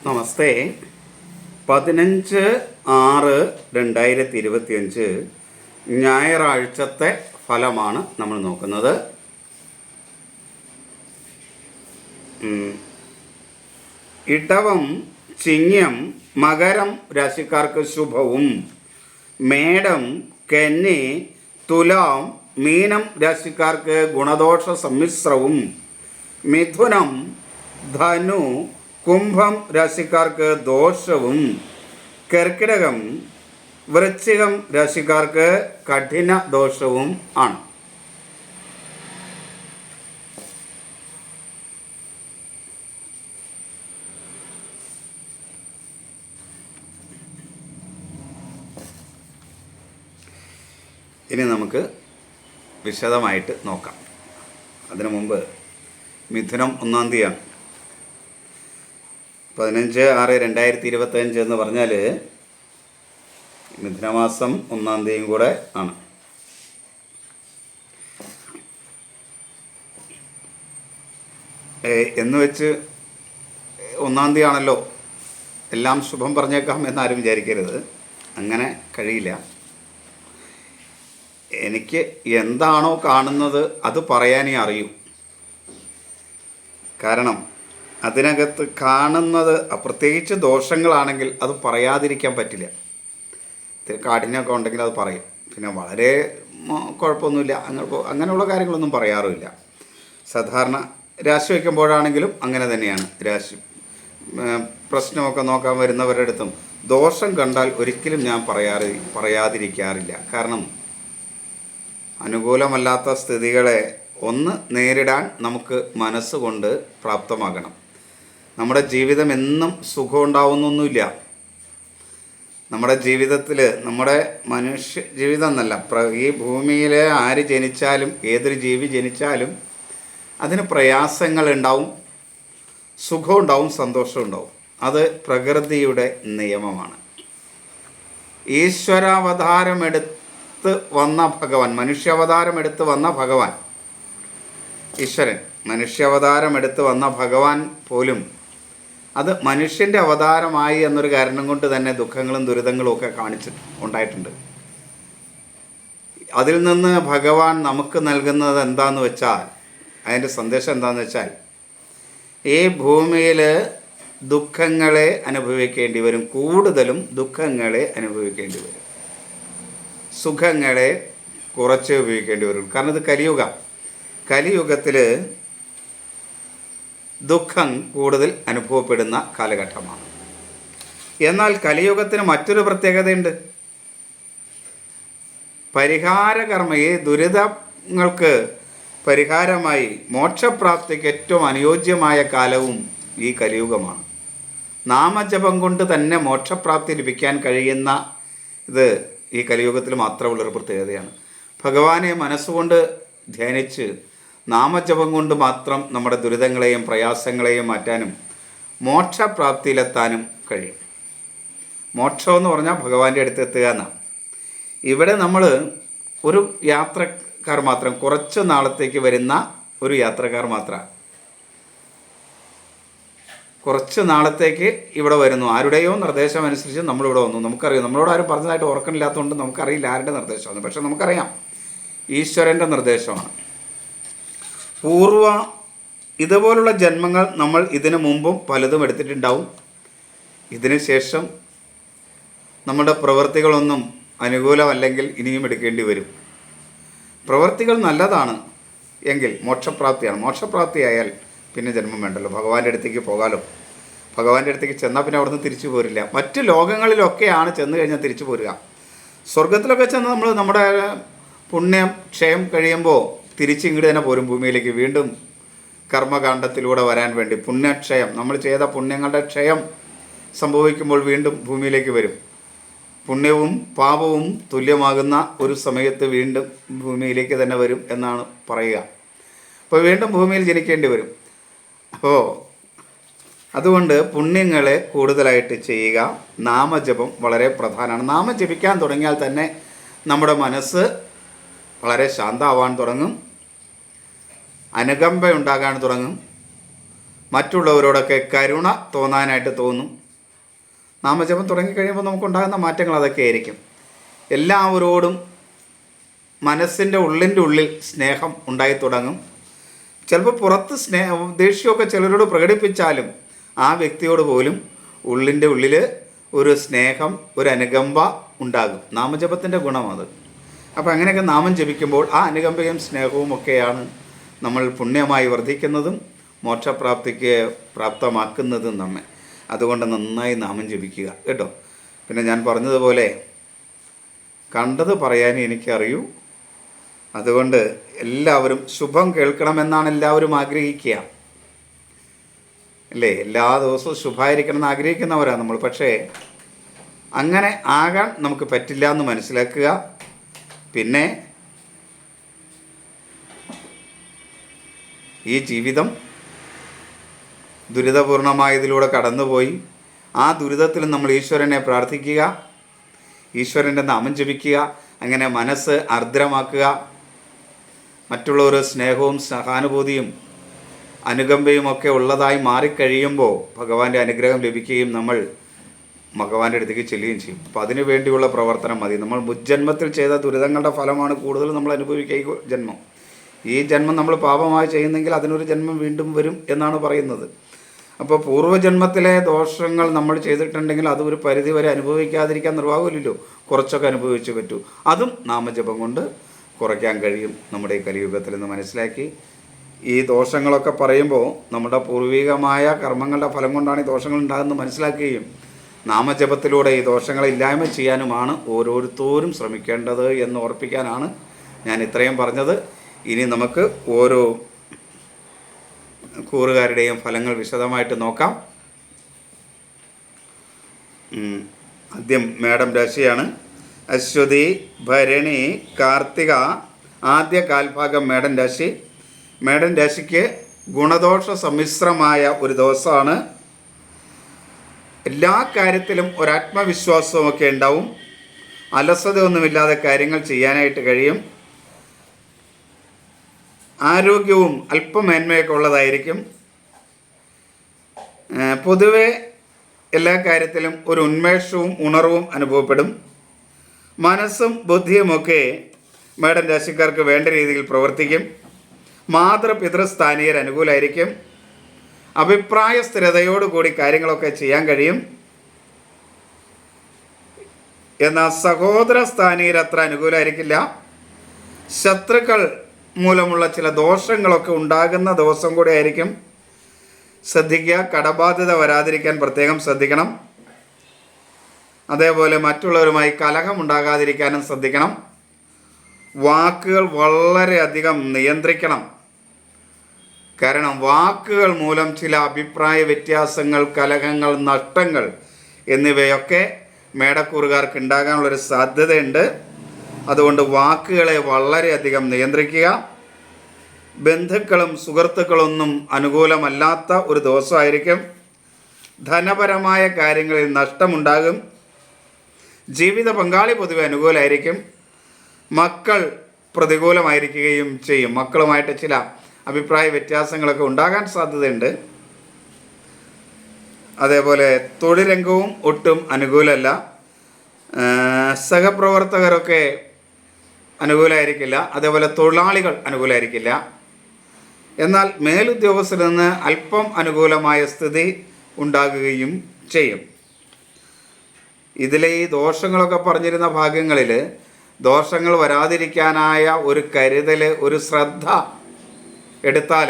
നമസ്തേ. 15/6/2025 ഞായറാഴ്ചത്തെ ഫലമാണ് നമ്മൾ നോക്കുന്നത്. ഇടവം, ചിങ്ങം, മകരം രാശിക്കാർക്ക് ശുഭവും, മേടം, കന്നി, തുലാം, മീനം രാശിക്കാർക്ക് ഗുണദോഷ സമ്മിശ്രവും, മിഥുനം, ധനു, കുംഭം രാശിക്കാർക്ക് ദോഷവും, കർക്കിടകം, വൃശ്ചികം രാശിക്കാർക്ക് കഠിന ദോഷവും ആണ്. ഇനി നമുക്ക് വിശദമായിട്ട് നോക്കാം. അതിനു മുമ്പ് മിഥുനം 1-ാം തീയതിയാണ്. 15/6/2025 എന്ന് പറഞ്ഞാൽ മിഥുനമാസം 1-ാം തീയതിയും കൂടെ ആണ്. എന്ന് വെച്ച് 1-ാം തീയതി ആണല്ലോ എല്ലാം ശുഭം പറഞ്ഞേക്കാം എന്നാരും വിചാരിക്കരുത്. അങ്ങനെ കഴിയില്ല. എനിക്ക് എന്താണോ കാണുന്നത് അത് പറയാനേ അറിയൂ. കാരണം അതിനകത്ത് കാണുന്നത് പ്രത്യേകിച്ച് ദോഷങ്ങളാണെങ്കിൽ അത് പറയാതിരിക്കാൻ പറ്റില്ല. കാഠിന്യമൊക്കെ ഉണ്ടെങ്കിൽ അത് പറയും. പിന്നെ വളരെ കുഴപ്പമൊന്നുമില്ല അങ്ങനെയുള്ള കാര്യങ്ങളൊന്നും പറയാറുമില്ല. സാധാരണ രാശി വയ്ക്കുമ്പോഴാണെങ്കിലും അങ്ങനെ തന്നെയാണ്. രാശി പ്രശ്നമൊക്കെ നോക്കാൻ വരുന്നവരുടെ അടുത്തും ദോഷം കണ്ടാൽ ഒരിക്കലും ഞാൻ പറയാതിരിക്കാറില്ല. കാരണം അനുകൂലമല്ലാത്ത സ്ഥിതികളെ ഒന്ന് നേരിടാൻ നമുക്ക് മനസ്സുകൊണ്ട് പ്രാപ്തമാകണം. നമ്മുടെ ജീവിതം എന്നും സുഖം ഉണ്ടാവുന്നൊന്നുമില്ല. നമ്മുടെ ജീവിതത്തിൽ നമ്മുടെ മനുഷ്യ ജീവിതം എന്നല്ല, ഈ ഭൂമിയിൽ ആര് ജനിച്ചാലും ഏതൊരു ജീവി ജനിച്ചാലും അതിന് പ്രയാസങ്ങളുണ്ടാവും, സുഖം ഉണ്ടാവും, സന്തോഷം ഉണ്ടാവും. അത് പ്രകൃതിയുടെ നിയമമാണ്. ഈശ്വരാവതാരമെടുത്ത് വന്ന ഭഗവാൻ, മനുഷ്യാവതാരമെടുത്ത് വന്ന ഭഗവാൻ, ഈശ്വരൻ മനുഷ്യാവതാരമെടുത്ത് വന്ന ഭഗവാൻ പോലും അത് മനുഷ്യൻ്റെ അവതാരമായി എന്നൊരു കാരണം കൊണ്ട് തന്നെ ദുഃഖങ്ങളും ദുരിതങ്ങളും ഒക്കെ ഉണ്ടായിട്ടുണ്ട്. അതിൽ നിന്ന് ഭഗവാൻ നമുക്ക് നൽകുന്നത് എന്താന്ന് വെച്ചാൽ, അതിൻ്റെ സന്ദേശം എന്താണെന്ന് വെച്ചാൽ, ഈ ഭൂമിയിൽ ദുഃഖങ്ങളെ അനുഭവിക്കേണ്ടി വരും, കൂടുതലും ദുഃഖങ്ങളെ അനുഭവിക്കേണ്ടി വരും, സുഖങ്ങളെ കുറച്ച് ഉപയോഗിക്കേണ്ടി വരും. കാരണം ഇത് കലിയുഗത്തിൽ ദുഃഖം കൂടുതൽ അനുഭവപ്പെടുന്ന കാലഘട്ടമാണ്. എന്നാൽ കലിയുഗത്തിന് മറ്റൊരു പ്രത്യേകതയുണ്ട്. പരിഹാരകർമ്മ, ഈ ദുരിതങ്ങൾക്ക് പരിഹാരമായി മോക്ഷപ്രാപ്തിക്ക് ഏറ്റവും അനുയോജ്യമായ കാലവും ഈ കലിയുഗമാണ്. നാമജപം കൊണ്ട് തന്നെ മോക്ഷപ്രാപ്തി ലഭിക്കാൻ കഴിയുന്ന ഇത് ഈ കലിയുഗത്തിൽ മാത്രമുള്ളൊരു പ്രത്യേകതയാണ്. ഭഗവാനെ മനസ്സുകൊണ്ട് ധ്യാനിച്ച് നാമജപം കൊണ്ട് മാത്രം നമ്മുടെ ദുരിതങ്ങളെയും പ്രയാസങ്ങളെയും മാറ്റാനും മോക്ഷപ്രാപ്തിയിലെത്താനും കഴിയും. മോക്ഷം എന്ന് പറഞ്ഞാൽ ഭഗവാന്റെ അടുത്ത് എത്തുക എന്നാണ്. ഇവിടെ നമ്മൾ ഒരു യാത്രക്കാർ മാത്രം, കുറച്ച് നാളത്തേക്ക് വരുന്ന ഒരു യാത്രക്കാർ മാത്രമാണ്. കുറച്ച് നാളത്തേക്ക് ഇവിടെ വരുന്നു. ആരുടെയോ നിർദ്ദേശം അനുസരിച്ച് നമ്മളിവിടെ വന്നു. നമുക്കറിയാം, നമ്മളോട് ആരും പറഞ്ഞതായിട്ട് ഓർക്കണില്ലാത്തതുകൊണ്ട് നമുക്കറിയില്ല ആരുടെ നിർദ്ദേശമാണ്. പക്ഷെ നമുക്കറിയാം ഈശ്വരൻ്റെ നിർദ്ദേശമാണ്. ഇതുപോലുള്ള ജന്മങ്ങൾ നമ്മൾ ഇതിനു മുമ്പും പലതും എടുത്തിട്ടുണ്ടാവും. ഇതിനു ശേഷം നമ്മുടെ പ്രവൃത്തികളൊന്നും അനുകൂലമല്ലെങ്കിൽ ഇനിയും എടുക്കേണ്ടി വരും. പ്രവൃത്തികൾ നല്ലതാണ് എങ്കിൽ മോക്ഷപ്രാപ്തിയാണ്. മോക്ഷപ്രാപ്തിയായാൽ പിന്നെ ജന്മം വേണ്ടല്ലോ, ഭഗവാന്റെ അടുത്തേക്ക് പോകാമല്ലോ. ഭഗവാന്റെ അടുത്തേക്ക് ചെന്നാൽ പിന്നെ അവിടുന്ന് തിരിച്ചു പോരില്ല. മറ്റ് ലോകങ്ങളിലൊക്കെയാണ് ചെന്ന് കഴിഞ്ഞാൽ തിരിച്ചു പോരുക. സ്വർഗത്തിലൊക്കെ ചെന്ന് നമ്മൾ നമ്മുടെ പുണ്യം ക്ഷയം കഴിയുമ്പോൾ തിരിച്ച് ഇങ്ങോട്ട് തന്നെ പോരും ഭൂമിയിലേക്ക്. വീണ്ടും കർമ്മകാണ്ഡത്തിലൂടെ വരാൻ വേണ്ടി പുണ്യക്ഷയം, നമ്മൾ ചെയ്ത പുണ്യങ്ങളുടെ ക്ഷയം സംഭവിക്കുമ്പോൾ വീണ്ടും ഭൂമിയിലേക്ക് വരും. പുണ്യവും പാപവും തുല്യമാകുന്ന ഒരു സമയത്ത് വീണ്ടും ഭൂമിയിലേക്ക് തന്നെ വരും എന്നാണ് പറയുക. അപ്പോൾ വീണ്ടും ഭൂമിയിൽ ജനിക്കേണ്ടി വരും. അപ്പോൾ അതുകൊണ്ട് പുണ്യങ്ങളെ കൂടുതലായിട്ട് ചെയ്യുക. നാമജപം വളരെ പ്രധാനമാണ്. നാമം ജപിക്കാൻ തുടങ്ങിയാൽ തന്നെ നമ്മുടെ മനസ്സ് വളരെ ശാന്തമാവാൻ തുടങ്ങും, അനുകമ്പ ഉണ്ടാകാൻ തുടങ്ങും, മറ്റുള്ളവരോടൊക്കെ കരുണ തോന്നാനായിട്ട് തോന്നും. നാമജപം തുടങ്ങിക്കഴിയുമ്പോൾ നമുക്കുണ്ടാകുന്ന മാറ്റങ്ങൾ അതൊക്കെ ആയിരിക്കും. എല്ലാവരോടും മനസ്സിൻ്റെ ഉള്ളിൽ സ്നേഹം ഉണ്ടായി തുടങ്ങും. ചിലപ്പോൾ പുറത്ത് ദേഷ്യമൊക്കെ ചിലരോട് പ്രകടിപ്പിച്ചാലും ആ വ്യക്തിയോട് പോലും ഉള്ളിൻ്റെ ഉള്ളിൽ ഒരു സ്നേഹം, ഒരു അനുകമ്പ ഉണ്ടാകും. നാമജപത്തിൻ്റെ ഗുണം അത്. അപ്പോൾ അങ്ങനെയൊക്കെ നാമം ജപിക്കുമ്പോൾ ആ അനുകമ്പയും സ്നേഹവും ഒക്കെയാണ് നമ്മൾ പുണ്യമായി വർദ്ധിക്കുന്നതും മോക്ഷപ്രാപ്തിക്ക് പ്രാപ്തമാക്കുന്നതും നമ്മെ. അതുകൊണ്ട് നന്നായി നാമം ജപിക്കുക കേട്ടോ. പിന്നെ ഞാൻ പറഞ്ഞതുപോലെ കണ്ടത് പറയാൻ എനിക്കറിയൂ. അതുകൊണ്ട് എല്ലാവരും ശുഭം കേൾക്കണമെന്നാണ് എല്ലാവരും ആഗ്രഹിക്കുക അല്ലേ? എല്ലാ ദിവസവും ശുഭമായിരിക്കണം എന്ന് ആഗ്രഹിക്കുന്നവരാണ് നമ്മൾ. പക്ഷേ അങ്ങനെ ആകാൻ നമുക്ക് പറ്റില്ല എന്ന് മനസ്സിലാക്കുക. പിന്നെ ഈ ജീവിതം ദുരിതപൂർണമായതിലൂടെ കടന്നുപോയി ആ ദുരിതത്തിൽ നമ്മൾ ഈശ്വരനെ പ്രാർത്ഥിക്കുക, ഈശ്വരൻ്റെ നാമം ജപിക്കുക. അങ്ങനെ മനസ്സ് ആർദ്രമാക്കുക. മറ്റുള്ളവർ സ്നേഹവും സഹാനുഭൂതിയും അനുകമ്പയും ഒക്കെ ഉള്ളതായി മാറിക്കഴിയുമ്പോൾ ഭഗവാന്റെ അനുഗ്രഹം ലഭിക്കുകയും നമ്മൾ ഭഗവാന്റെ അടുത്തേക്ക് ചെല്ലുകയും ചെയ്യും. അപ്പം അതിനു വേണ്ടിയുള്ള പ്രവർത്തനം മതി. നമ്മൾ മുജ്ജന്മത്തിൽ ചെയ്ത ദുരിതങ്ങളുടെ ഫലമാണ് കൂടുതൽ നമ്മൾ അനുഭവിക്കുക ഈ ജന്മം. ഈ ജന്മം നമ്മൾ പാപമായി ചെയ്യുന്നെങ്കിൽ അതിനൊരു ജന്മം വീണ്ടും വരും എന്നാണ് പറയുന്നത്. അപ്പോൾ പൂർവ്വജന്മത്തിലെ ദോഷങ്ങൾ നമ്മൾ ചെയ്തിട്ടുണ്ടെങ്കിൽ അത് ഒരു പരിധി വരെ അനുഭവിക്കാതിരിക്കാൻ നിർവാഹമില്ലല്ലോ. കുറച്ചൊക്കെ അനുഭവിച്ചു പറ്റൂ. അതും നാമജപം കൊണ്ട് കുറയ്ക്കാൻ കഴിയും നമ്മുടെ ഈ കലിയുഗത്തിൽ എന്ന് മനസ്സിലാക്കി. ഈ ദോഷങ്ങളൊക്കെ പറയുമ്പോൾ നമ്മുടെ പൂർവികമായ കർമ്മങ്ങളുടെ ഫലം കൊണ്ടാണ് ഈ ദോഷങ്ങൾ ഉണ്ടാകുന്നത് മനസ്സിലാക്കുകയും നാമജപത്തിലൂടെ ഈ ദോഷങ്ങളെ ഇല്ലായ്മ ചെയ്യാനുമാണ് ഓരോരുത്തരും ശ്രമിക്കേണ്ടത് എന്ന് ഓർപ്പിക്കാനാണ് ഞാൻ ഇത്രയും പറഞ്ഞത്. ഇനി നമുക്ക് ഓരോ കൂറുകാരുടെയും ഫലങ്ങൾ വിശദമായിട്ട് നോക്കാം. ആദ്യം മേടം രാശിയാണ്. അശ്വതി, ഭരണി, കാർത്തിക ആദ്യ കാൽഭാഗം മേടൻ രാശി. മേടൻ രാശിക്ക് ഗുണദോഷ സമ്മിശ്രമായ ഒരു ദിവസമാണ്. എല്ലാ കാര്യത്തിലും ഒരാത്മവിശ്വാസമൊക്കെ ഉണ്ടാവും. അലസതയൊന്നുമില്ലാതെ കാര്യങ്ങൾ ചെയ്യാനായിട്ട് കഴിയും. ആരോഗ്യവും അല്പമേന്മയൊക്കെ ഉള്ളതായിരിക്കും. പൊതുവെ എല്ലാ കാര്യത്തിലും ഒരു ഉന്മേഷവും ഉണർവും അനുഭവപ്പെടും. മനസ്സും ബുദ്ധിയുമൊക്കെ മേടൻ രാശിക്കാർക്ക് വേണ്ട രീതിയിൽ പ്രവർത്തിക്കും. മാതൃപിതൃസ്ഥാനീയർ അനുകൂലമായിരിക്കും. അഭിപ്രായ സ്ഥിരതയോടുകൂടി കാര്യങ്ങളൊക്കെ ചെയ്യാൻ കഴിയും. എന്നാൽ സഹോദര സ്ഥാനീയർ അത്ര അനുകൂലമായിരിക്കില്ല. ശത്രുക്കൾ മൂലമുള്ള ചില ദോഷങ്ങളൊക്കെ ഉണ്ടാകുന്ന ദിവസം കൂടെ ആയിരിക്കും. ശ്രദ്ധിക്കുക. കടബാധ്യത വരാതിരിക്കാൻ പ്രത്യേകം ശ്രദ്ധിക്കണം. അതേപോലെ മറ്റുള്ളവരുമായി കലഹം ഉണ്ടാകാതിരിക്കാനും ശ്രദ്ധിക്കണം. വാക്കുകൾ വളരെയധികം നിയന്ത്രിക്കണം. കാരണം വാക്കുകൾ മൂലം ചില അഭിപ്രായ വ്യത്യാസങ്ങൾ, കലഹങ്ങൾ, നഷ്ടങ്ങൾ എന്നിവയൊക്കെ മേടക്കൂറുകാർക്ക് ഉണ്ടാകാനുള്ളൊരു സാധ്യതയുണ്ട്. അതുകൊണ്ട് വാക്കുകളെ വളരെയധികം നിയന്ത്രിക്കുക. ബന്ധുക്കളും സുഹൃത്തുക്കളൊന്നും അനുകൂലമല്ലാത്ത ഒരു ദിവസമായിരിക്കും. ധനപരമായ കാര്യങ്ങളിൽ നഷ്ടമുണ്ടാകും. ജീവിത പങ്കാളി പൊതുവെ അനുകൂലമായിരിക്കും. മക്കൾ പ്രതികൂലമായിരിക്കുകയും ചെയ്യും. മക്കളുമായിട്ട് ചില അഭിപ്രായ വ്യത്യാസങ്ങളൊക്കെ ഉണ്ടാകാൻ സാധ്യതയുണ്ട്. അതേപോലെ തൊഴിൽ രംഗവും ഒട്ടും അനുകൂലമല്ല. സഹപ്രവർത്തകരൊക്കെ അനുകൂലമായിരിക്കില്ല. അതേപോലെ തൊഴിലാളികൾ അനുകൂലമായിരിക്കില്ല. എന്നാൽ മേലുദ്യോഗസ്ഥരിൽ നിന്ന് അല്പം അനുകൂലമായ സ്ഥിതി ഉണ്ടാകുകയും ചെയ്യും. ഇതിലെ ഈ ദോഷങ്ങളൊക്കെ പറഞ്ഞിരുന്ന ഭാഗങ്ങളിൽ ദോഷങ്ങൾ വരാതിരിക്കാനായ ഒരു കരുതൽ, ഒരു ശ്രദ്ധ എടുത്താൽ,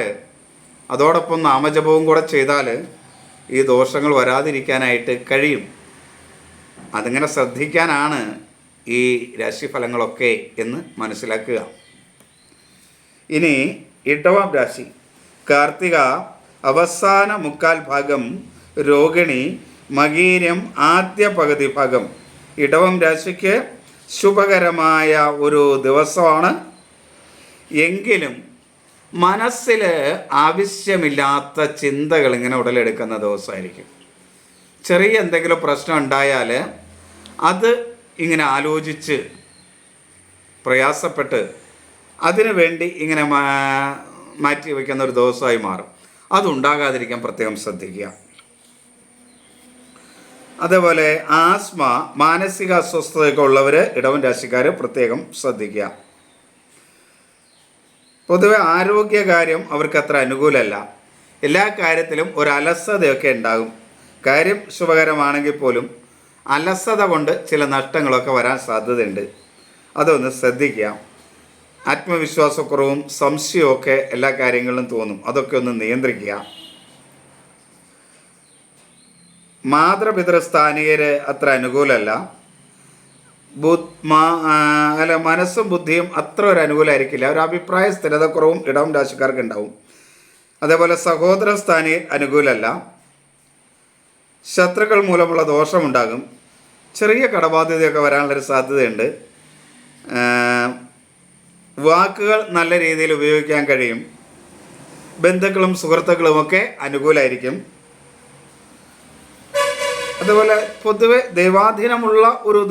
അതോടൊപ്പം നാമജപവും കൂടെ ചെയ്താൽ ഈ ദോഷങ്ങൾ വരാതിരിക്കാനായിട്ട് കഴിയും. അതിങ്ങനെ ശ്രദ്ധിക്കാനാണ് ഈ രാശിഫലങ്ങളൊക്കെ എന്ന് മനസ്സിലാക്കുക. ഇനി ഇടവം രാശി. കാർത്തിക അവസാന മുക്കാൽ ഭാഗം, രോഹിണി മകീരം ആദ്യ പകുതി ഭാഗം. ഇടവം രാശിക്ക് ശുഭകരമായ ഒരു ദിവസമാണ്. എങ്കിലും മനസ്സിൽ ആവശ്യമില്ലാത്ത ചിന്തകൾ ഇങ്ങനെ ഉടലെടുക്കുന്ന ദിവസമായിരിക്കും. ചെറിയ എന്തെങ്കിലും പ്രശ്നം ഉണ്ടായാൽ അത് ഇങ്ങനെ ആലോചിച്ച് പ്രയാസപ്പെട്ട് അതിനു വേണ്ടി ഇങ്ങനെ മാറ്റി വയ്ക്കുന്ന ഒരു ദിവസമായി മാറും. അതുണ്ടാകാതിരിക്കാൻ പ്രത്യേകം ശ്രദ്ധിക്കുക. അതേപോലെ ആസ്മ, മാനസിക അസ്വസ്ഥതയൊക്കെ ഉള്ളവർ, ഇടവൻ രാശിക്കാർ പ്രത്യേകം ശ്രദ്ധിക്കുക. പൊതുവെ ആരോഗ്യകാര്യം അവർക്ക് അത്ര അനുകൂലമല്ല. എല്ലാ കാര്യത്തിലും ഒരു അലസതയൊക്കെ ഉണ്ടാകും. കാര്യം ശുഭകരമാണെങ്കിൽ പോലും അലസത കൊണ്ട് ചില നഷ്ടങ്ങളൊക്കെ വരാൻ സാധ്യതയുണ്ട്. അതൊന്ന് ശ്രദ്ധിക്കുക. ആത്മവിശ്വാസക്കുറവും സംശയമൊക്കെ എല്ലാ കാര്യങ്ങളിലും തോന്നും. അതൊക്കെ ഒന്ന് നിയന്ത്രിക്കുക. മാതൃപിതൃസ്ഥാനീയർ അത്ര അനുകൂലമല്ല. മനസ്സും ബുദ്ധിയും അത്ര ഒരു അനുകൂലമായിരിക്കില്ല. ഒരു അഭിപ്രായ സ്ഥിരതക്കുറവും ഇടവം രാശിക്കാർക്ക് ഉണ്ടാവും. അതേപോലെ സഹോദര സ്ഥാനീയർ അനുകൂലമല്ല. ശത്രുക്കൾ മൂലമുള്ള ദോഷമുണ്ടാകും. ചെറിയ കടബാധ്യതയൊക്കെ വരാനുള്ളൊരു സാധ്യതയുണ്ട്. വാക്കുകൾ നല്ല രീതിയിൽ ഉപയോഗിക്കാൻ കഴിയും. ബന്ധുക്കളും സുഹൃത്തുക്കളുമൊക്കെ അനുകൂലമായിരിക്കും. അതുപോലെ പൊതുവെ ദൈവാധീനമുള്ള ഒരു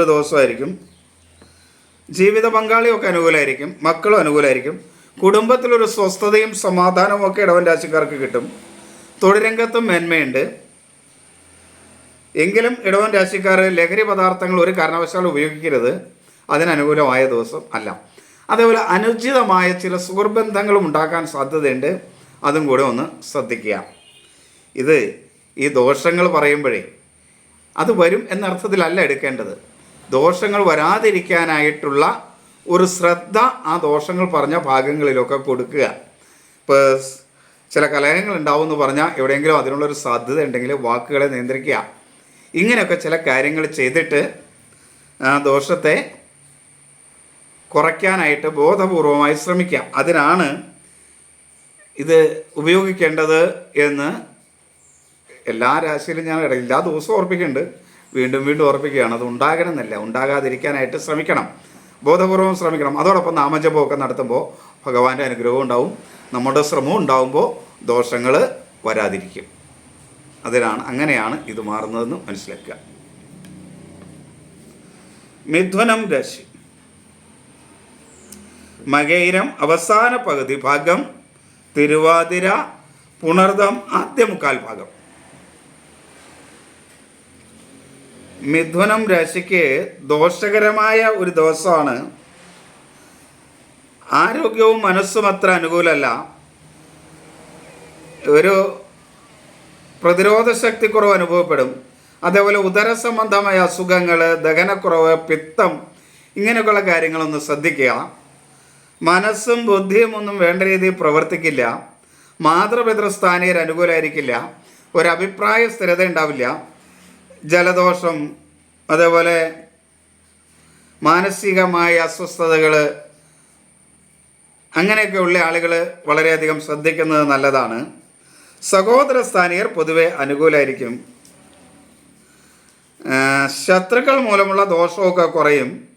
ദിവസമായിരിക്കും. ജീവിത പങ്കാളിയൊക്കെ അനുകൂലമായിരിക്കും. മക്കളും അനുകൂലമായിരിക്കും. കുടുംബത്തിലൊരു സ്വസ്ഥതയും സമാധാനവും ഒക്കെ ഇടവൻ രാശിക്കാർക്ക് കിട്ടും. തൊഴിൽ രംഗത്തും മേന്മയുണ്ട്. എങ്കിലും ഇടവൻ രാശിക്കാർ ലഹരി പദാർത്ഥങ്ങൾ ഒരു കാരണവശാലും ഉപയോഗിക്കരുത്. അതിനനുകൂലമായ ദിവസം അല്ല. അതേപോലെ അനുചിതമായ ചില സുഹൃബന്ധങ്ങളും ഉണ്ടാക്കാൻ സാധ്യതയുണ്ട്. അതും കൂടെ ഒന്ന് ശ്രദ്ധിക്കുക. ഈ ദോഷങ്ങൾ പറയുമ്പോഴേ അത് വരും എന്നർത്ഥത്തിലല്ല എടുക്കേണ്ടത്. ദോഷങ്ങൾ വരാതിരിക്കാനായിട്ടുള്ള ഒരു ശ്രദ്ധ ആ ദോഷങ്ങൾ പറഞ്ഞ ഭാഗങ്ങളിലൊക്കെ കൊടുക്കുക. ഇപ്പോൾ ചില കലഹങ്ങൾ ഉണ്ടാവും എന്ന് പറഞ്ഞാൽ എവിടെയെങ്കിലും അതിനുള്ളൊരു സാധ്യത ഉണ്ടെങ്കിൽ വാക്കുകളെ നിയന്ത്രിക്കുക. ഇങ്ങനെയൊക്കെ ചില കാര്യങ്ങൾ ചെയ്തിട്ട് ആ ദോഷത്തെ കുറയ്ക്കാനായിട്ട് ബോധപൂർവമായി ശ്രമിക്കാം. അതിനാണ് ഇത് ഉപയോഗിക്കേണ്ടത് എന്ന് എല്ലാ രാശിയിലും ഞാൻ എല്ലാ ദിവസവും ഓർപ്പിക്കുന്നുണ്ട്. വീണ്ടും ഓർപ്പിക്കുകയാണ്. അത് ഉണ്ടാകണമെന്നല്ല, ഉണ്ടാകാതിരിക്കാനായിട്ട് ശ്രമിക്കണം. ബോധപൂർവം ശ്രമിക്കണം. അതോടൊപ്പം നാമജപമൊക്കെ നടത്തുമ്പോൾ ഭഗവാന്റെ അനുഗ്രഹവും ഉണ്ടാവും. നമ്മുടെ ശ്രമവും ഉണ്ടാവുമ്പോൾ ദോഷങ്ങൾ വരാതിരിക്കും. അങ്ങനെയാണ് ഇത് മാറുന്നതെന്ന് മനസ്സിലാക്കുക. മിഥുനം രാശി. മകയിരം അവസാന പകുതി ഭാഗം, തിരുവാതിര പുണർദം ആദ്യ മുക്കാൽ ഭാഗം. മിഥുനം രാശിക്ക് ദോഷകരമായ ഒരു ദിവസമാണ്. ആരോഗ്യവും മനസ്സും അത്ര അനുകൂലമല്ല. ഒരു പ്രതിരോധ ശക്തി കുറവ് അനുഭവപ്പെടും. അതേപോലെ ഉദര സംബന്ധമായ അസുഖങ്ങൾ, ദഹനക്കുറവ്, പിത്തം, ഇങ്ങനെയൊക്കെയുള്ള കാര്യങ്ങളൊന്ന് ശ്രദ്ധിക്കുക. മനസ്സും ബുദ്ധിയും ഒന്നും വേണ്ട രീതിയിൽ പ്രവർത്തിക്കില്ല. മാതൃപിതൃസ്ഥാനീയർ അനുകൂലമായിരിക്കില്ല. ഒരഭിപ്രായ സ്ഥിരത ഉണ്ടാവില്ല. ജലദോഷം, അതേപോലെ മാനസികമായ അസ്വസ്ഥതകൾ, അങ്ങനെയൊക്കെ ഉള്ള ആളുകൾ വളരെയധികം ശ്രദ്ധിക്കുന്നത് നല്ലതാണ്. സഹോദര സ്ഥാനീയർ പൊതുവെ അനുകൂലമായിരിക്കും. ശത്രുക്കൾ മൂലമുള്ള ദോഷമൊക്കെ കുറയും.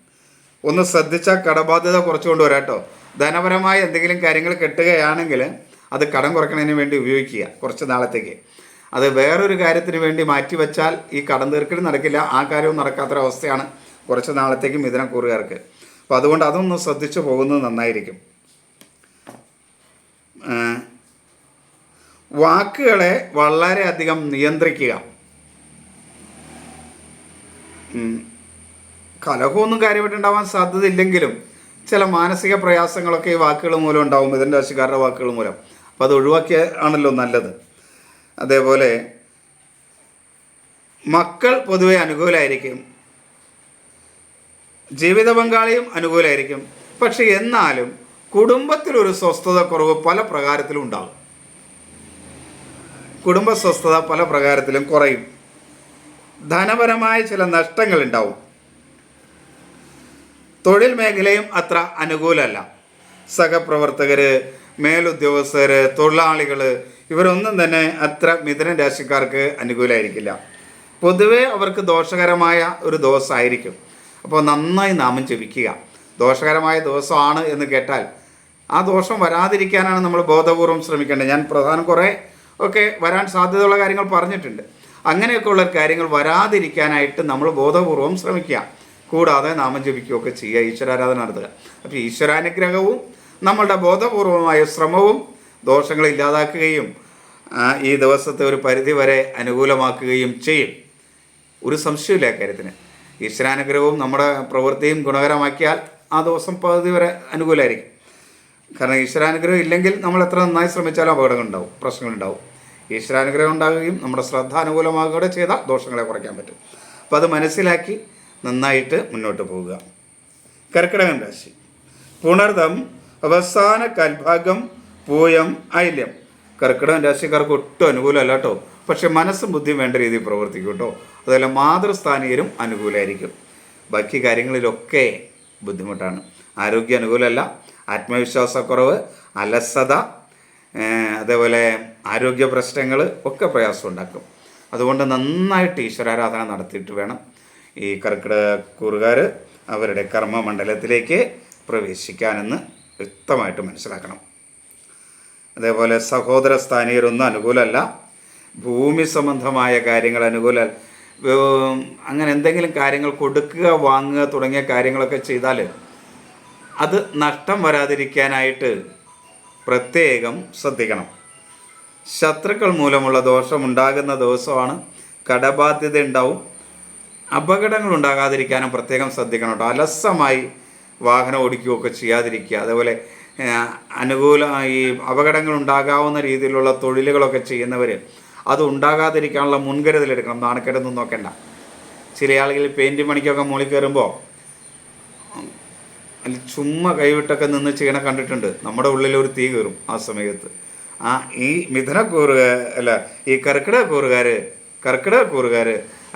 ഒന്ന് ശ്രദ്ധിച്ചാൽ കടബാധ്യത കുറച്ചുകൊണ്ട് വരാട്ടോ. ധനപരമായ എന്തെങ്കിലും കാര്യങ്ങൾ കെട്ടുകയാണെങ്കിൽ അത് കടം കുറയ്ക്കുന്നതിന് വേണ്ടി ഉപയോഗിക്കുക കുറച്ച് നാളത്തേക്ക്. അത് വേറൊരു കാര്യത്തിന് വേണ്ടി മാറ്റിവെച്ചാൽ ഈ കടം തീർക്കൽ നടക്കില്ല. ആ കാര്യവും നടക്കാത്തൊരവസ്ഥയാണ് കുറച്ച് നാളത്തേക്ക് മിഥുനക്കൂറുകാർക്ക്. അപ്പോൾ അതുകൊണ്ട് അതൊന്ന് ശ്രദ്ധിച്ചു പോകുന്നത് നന്നായിരിക്കും. വാക്കുകളെ വളരെയധികം നിയന്ത്രിക്കുക. കലഹമൊന്നും കാര്യമായിട്ടുണ്ടാവാൻ സാധ്യതയില്ലെങ്കിലും ചില മാനസിക പ്രയാസങ്ങളൊക്കെ ഈ വാക്കുകൾ മൂലം ഉണ്ടാവും, മിഥുന രാശിക്കാരുടെ വാക്കുകൾ മൂലം. അപ്പോൾ അത് ഒഴിവാക്കിയ ആണല്ലോ നല്ലത്. അതേപോലെ മക്കൾ പൊതുവെ അനുകൂലമായിരിക്കും. ജീവിത പങ്കാളിയും അനുകൂലമായിരിക്കും. പക്ഷെ എന്നാലും കുടുംബത്തിലൊരു സ്വസ്ഥത കുറവ് പല പ്രകാരത്തിലും ഉണ്ടാകും. കുടുംബ സ്വസ്ഥത പല പ്രകാരത്തിലും കുറയും. ധനപരമായ ചില നഷ്ടങ്ങൾ ഉണ്ടാവും. തൊഴിൽ മേഖലയും അത്ര അനുകൂലമല്ല. സഹപ്രവർത്തകർ, മേലുദ്യോഗസ്ഥർ, തൊഴിലാളികൾ, ഇവരൊന്നും തന്നെ അത്ര മിഥുന രാശിക്കാർക്ക് അനുകൂലമായിരിക്കില്ല. പൊതുവേ അവർക്ക് ദോഷകരമായ ഒരു ദിവസമായിരിക്കും. അപ്പോൾ നന്നായി നാമം ജപിക്കുക. ദോഷകരമായ ദിവസമാണ് എന്ന് കേട്ടാൽ ആ ദോഷം വരാതിരിക്കാനാണ് നമ്മൾ ബോധപൂർവം ശ്രമിക്കേണ്ടത്. ഞാൻ പ്രധാനം കുറേ ഒക്കെ വരാൻ സാധ്യതയുള്ള കാര്യങ്ങൾ പറഞ്ഞിട്ടുണ്ട്. അങ്ങനെയൊക്കെയുള്ള കാര്യങ്ങൾ വരാതിരിക്കാനായിട്ട് നമ്മൾ ബോധപൂർവം ശ്രമിക്കുക. കൂടാതെ നാമം ജപിക്കുകയൊക്കെ ചെയ്യുക, ഈശ്വരാരാധന നടത്തുക. അപ്പോൾ ഈശ്വരാനുഗ്രഹവും നമ്മളുടെ ബോധപൂർവമായ ശ്രമവും ദോഷങ്ങൾ ഇല്ലാതാക്കുകയും ഈ ദിവസത്തെ ഒരു പരിധി വരെ അനുകൂലമാക്കുകയും ചെയ്യും. ഒരു സംശയമില്ല കാര്യത്തിന്. ഈശ്വരാനുഗ്രഹവും നമ്മുടെ പ്രവൃത്തിയും ഗുണകരമാക്കിയാൽ ആ ദിവസം പകുതി വരെ അനുകൂലമായിരിക്കും. കാരണം ഈശ്വരാനുഗ്രഹം ഇല്ലെങ്കിൽ നമ്മൾ എത്ര നന്നായി ശ്രമിച്ചാലും അപകടങ്ങളുണ്ടാവും, പ്രശ്നങ്ങളുണ്ടാവും. ഈശ്വരാനുഗ്രഹം ഉണ്ടാകുകയും നമ്മുടെ ശ്രദ്ധ അനുകൂലമാകുകയും ചെയ്താൽ ദോഷങ്ങളെ കുറയ്ക്കാൻ പറ്റും. അപ്പോൾ അത് മനസ്സിലാക്കി നന്നായിട്ട് മുന്നോട്ട് പോവുക. കർക്കിടകം രാശി. പുണർദം അവസാന കൽഭാഗം പൂയം ആയില്യം. കർക്കിടകം രാശിക്കാർക്ക് ഒട്ടും അനുകൂലമല്ല കേട്ടോ. പക്ഷെ മനസ്സും ബുദ്ധിയും വേണ്ട രീതിയിൽ പ്രവർത്തിക്കും കേട്ടോ. അതുപോലെ മാതൃസ്ഥാനീയരും അനുകൂലമായിരിക്കും. ബാക്കി കാര്യങ്ങളിലൊക്കെ ബുദ്ധിമുട്ടാണ്. ആരോഗ്യ അനുകൂലമല്ല, ആത്മവിശ്വാസക്കുറവ്, അലസത, അതേപോലെ ആരോഗ്യ പ്രശ്നങ്ങൾ ഒക്കെ പ്രയാസം ഉണ്ടാക്കും. അതുകൊണ്ട് നന്നായിട്ട് ഈശ്വരാരാധന നടത്തിയിട്ട് വേണം ഈ കർക്കിടകക്കൂറുകാർ അവരുടെ കർമ്മമണ്ഡലത്തിലേക്ക് പ്രവേശിക്കാനെന്ന് വ്യക്തമായിട്ട് മനസ്സിലാക്കണം. അതേപോലെ സഹോദര സ്ഥാനീയരൊന്നും അനുകൂലമല്ല. ഭൂമി സംബന്ധമായ കാര്യങ്ങൾ അനുകൂല. അങ്ങനെ എന്തെങ്കിലും കാര്യങ്ങൾ കൊടുക്കുക, വാങ്ങുക തുടങ്ങിയ കാര്യങ്ങളൊക്കെ ചെയ്താൽ അത് നഷ്ടം വരാതിരിക്കാനായിട്ട് പ്രത്യേകം ശ്രദ്ധിക്കണം. ശത്രുക്കൾ മൂലമുള്ള ദോഷമുണ്ടാകുന്ന ദിവസമാണ്. കടബാധ്യത ഉണ്ടാവും. അപകടങ്ങൾ ഉണ്ടാകാതിരിക്കാനും പ്രത്യേകം ശ്രദ്ധിക്കണം കേട്ടോ. അലസമായി വാഹനം ഓടിക്കുകയൊക്കെ ചെയ്യാതിരിക്കുക. അതേപോലെ ഈ അപകടങ്ങൾ ഉണ്ടാകാവുന്ന രീതിയിലുള്ള തൊഴിലുകളൊക്കെ ചെയ്യുന്നവർ അത് ഉണ്ടാകാതിരിക്കാനുള്ള മുൻകരുതലെടുക്കണം. നാണക്കേടൊന്നും നോക്കണ്ട. ചില ആളുകൾ പെയിൻറ് പണിക്കൊക്കെ മുകളിൽ കയറുമ്പോൾ അതിൽ ചുമ്മാ കൈവിട്ടൊക്കെ നിന്ന് ചെയ്യണ കണ്ടിട്ടുണ്ട്. നമ്മുടെ ഉള്ളിലൊരു തീ കയറും ആ സമയത്ത്. ഈ ഈ കർക്കിടകക്കൂറുകാർ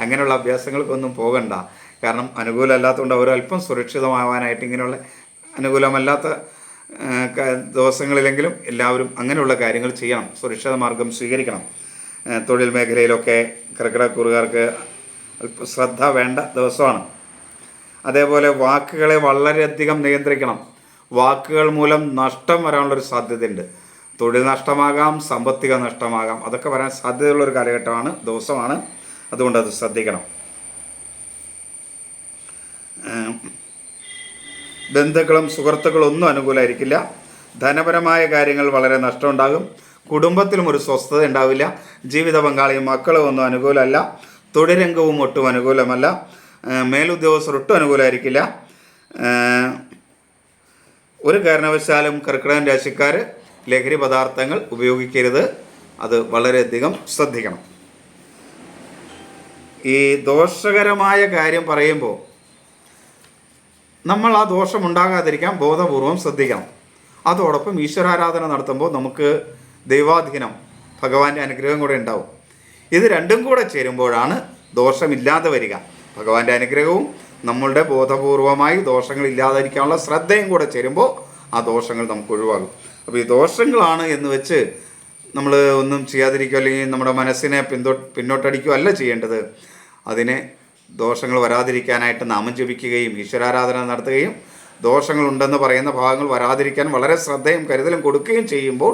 അങ്ങനെയുള്ള അഭ്യാസങ്ങൾക്കൊന്നും പോകണ്ട. കാരണം അനുകൂലമല്ലാത്തതുകൊണ്ട് അവർ അല്പം സുരക്ഷിതമാവാനായിട്ട് ഇങ്ങനെയുള്ള അനുകൂലമല്ലാത്ത ദിവസങ്ങളിലെങ്കിലും എല്ലാവരും അങ്ങനെയുള്ള കാര്യങ്ങൾ ചെയ്യണം. സുരക്ഷിത മാർഗം സ്വീകരിക്കണം. തൊഴിൽ മേഖലയിലൊക്കെ കർക്കിടകക്കൂറുകാർക്ക് അല്പം ശ്രദ്ധ വേണ്ട ദിവസമാണ്. അതേപോലെ വാക്കുകളെ വളരെയധികം നിയന്ത്രിക്കണം. വാക്കുകൾ മൂലം നഷ്ടം വരാനുള്ളൊരു സാധ്യതയുണ്ട്. തൊഴിൽ നഷ്ടമാകാം, സാമ്പത്തിക നഷ്ടമാകാം. അതൊക്കെ വരാൻ സാധ്യതയുള്ളൊരു കാലഘട്ടമാണ്, ദിവസമാണ്. അതുകൊണ്ട് അത് ശ്രദ്ധിക്കണം. ബന്ധുക്കളും സുഹൃത്തുക്കളും ഒന്നും അനുകൂലമായിരിക്കില്ല. ധനപരമായ കാര്യങ്ങൾ വളരെ നഷ്ടമുണ്ടാകും. കുടുംബത്തിലും ഒരു സ്വസ്ഥത ഉണ്ടാവില്ല. ജീവിത പങ്കാളിയും മക്കളും ഒന്നും അനുകൂലമല്ല. തൊഴിൽ രംഗവും ഒട്ടും അനുകൂലമല്ല. മേലുദ്യോഗസ്ഥർ ഒട്ടും അനുകൂലമായിരിക്കില്ല. ഒരു കാരണവശാലും കർക്കിടകം രാശിക്കാർ ലഹരി പദാർത്ഥങ്ങൾ ഉപയോഗിക്കരുത്. അത് വളരെയധികം ശ്രദ്ധിക്കണം. ഈ ദോഷകരമായ കാര്യം പറയുമ്പോൾ നമ്മൾ ആ ദോഷം ഉണ്ടാകാതിരിക്കാൻ ബോധപൂർവം ശ്രദ്ധിക്കണം. അതോടൊപ്പം ഈശ്വരാരാധന നടത്തുമ്പോൾ നമുക്ക് ദൈവാധീനം, ഭഗവാന്റെ അനുഗ്രഹം കൂടെ ഉണ്ടാവും. ഇത് രണ്ടും കൂടെ ചേരുമ്പോഴാണ് ദോഷമില്ലാതെ വരിക. ഭഗവാന്റെ അനുഗ്രഹവും നമ്മളുടെ ബോധപൂർവമായി ദോഷങ്ങൾ ഇല്ലാതിരിക്കാനുള്ള ശ്രദ്ധയും കൂടെ ചേരുമ്പോൾ ആ ദോഷങ്ങൾ നമുക്ക് ഒഴിവാകും. അപ്പോൾ ഈ ദോഷങ്ങളാണ് എന്ന് വെച്ച് നമ്മൾ ഒന്നും ചെയ്യാതിരിക്കുക, അല്ലെങ്കിൽ നമ്മുടെ മനസ്സിനെ പിന്നോട്ടടിക്കുകയോ അല്ല ചെയ്യേണ്ടത്. അതിനെ ദോഷങ്ങൾ വരാതിരിക്കാനായിട്ട് നാമം ജപിക്കുകയും ഈശ്വരാരാധന നടത്തുകയും ദോഷങ്ങളുണ്ടെന്ന് പറയുന്ന ഭാഗങ്ങൾ വരാതിരിക്കാൻ വളരെ ശ്രദ്ധയും കരുതലും കൊടുക്കുകയും ചെയ്യുമ്പോൾ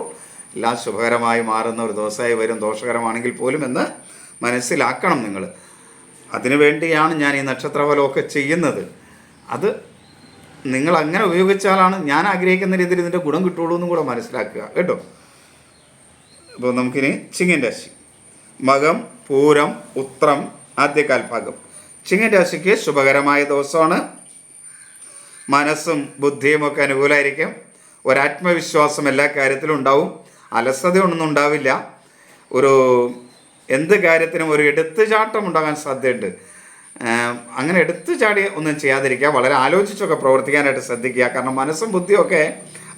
എല്ലാം ശുഭകരമായി മാറുന്ന ഒരു ദിവസമായി വരും. ദോഷകരമാണെങ്കിൽ പോലും എന്ന് മനസ്സിലാക്കണം നിങ്ങൾ. അതിനുവേണ്ടിയാണ് ഞാൻ ഈ നക്ഷത്രഫലമൊക്കെ ചെയ്യുന്നത്. അത് നിങ്ങൾ അങ്ങനെ ഉപയോഗിച്ചാലാണ് ഞാൻ ആഗ്രഹിക്കുന്ന രീതിയിൽ ഇതിൻ്റെ ഗുണം കിട്ടുള്ളൂ എന്നും കൂടെ മനസ്സിലാക്കുക കേട്ടോ. അപ്പോൾ നമുക്കിനി ചിങ്ങൻ രാശി. മകം, പൂരം, ഉത്രം, ആദ്യകാൽഭാഗം. ചിങ്ങൻ രാശിക്ക് ശുഭകരമായ ദിവസമാണ്. മനസ്സും ബുദ്ധിയും ഒക്കെ അനുകൂലമായിരിക്കും. ഒരാത്മവിശ്വാസം എല്ലാ കാര്യത്തിലും ഉണ്ടാവും. അലസതയൊന്നും ഉണ്ടാവില്ല. എന്ത് കാര്യത്തിനും ഒരു എടുത്തുചാട്ടം ഉണ്ടാകാൻ സാധ്യതയുണ്ട്. അങ്ങനെ എടുത്തുചാടി ഒന്നും ചെയ്യാതിരിക്കുക. വളരെ ആലോചിച്ചൊക്കെ പ്രവർത്തിക്കാനായിട്ട് ശ്രദ്ധിക്കുക. കാരണം മനസ്സും ബുദ്ധിയൊക്കെ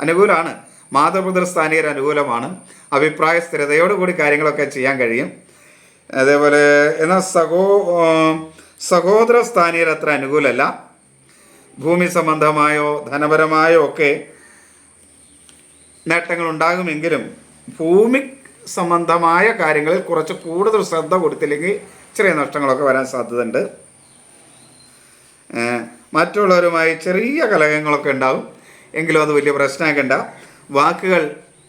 അനുകൂലമാണ്. മാതൃപിതൃസ്ഥാനീയർ അനുകൂലമാണ്. അഭിപ്രായ സ്ഥിരതയോടുകൂടി കാര്യങ്ങളൊക്കെ ചെയ്യാൻ കഴിയും. അതേപോലെ എന്നാൽ സഹോദര സ്ഥാനീയർ അത്ര അനുകൂലമല്ല. ഭൂമി സംബന്ധമായോ ധനപരമായോ ഒക്കെ നേട്ടങ്ങൾ ഉണ്ടാകുമെങ്കിലും ഭൂമി സംബന്ധമായ കാര്യങ്ങളിൽ കുറച്ച് കൂടുതൽ ശ്രദ്ധ കൊടുത്തില്ലെങ്കിൽ ചെറിയ നഷ്ടങ്ങളൊക്കെ വരാൻ സാധ്യതയുണ്ട്. മറ്റുള്ളവരുമായി ചെറിയ കലഹങ്ങളൊക്കെ ഉണ്ടാകും. എങ്കിലും അത് വലിയ പ്രശ്നമാക്കേണ്ട. വാക്കുകൾ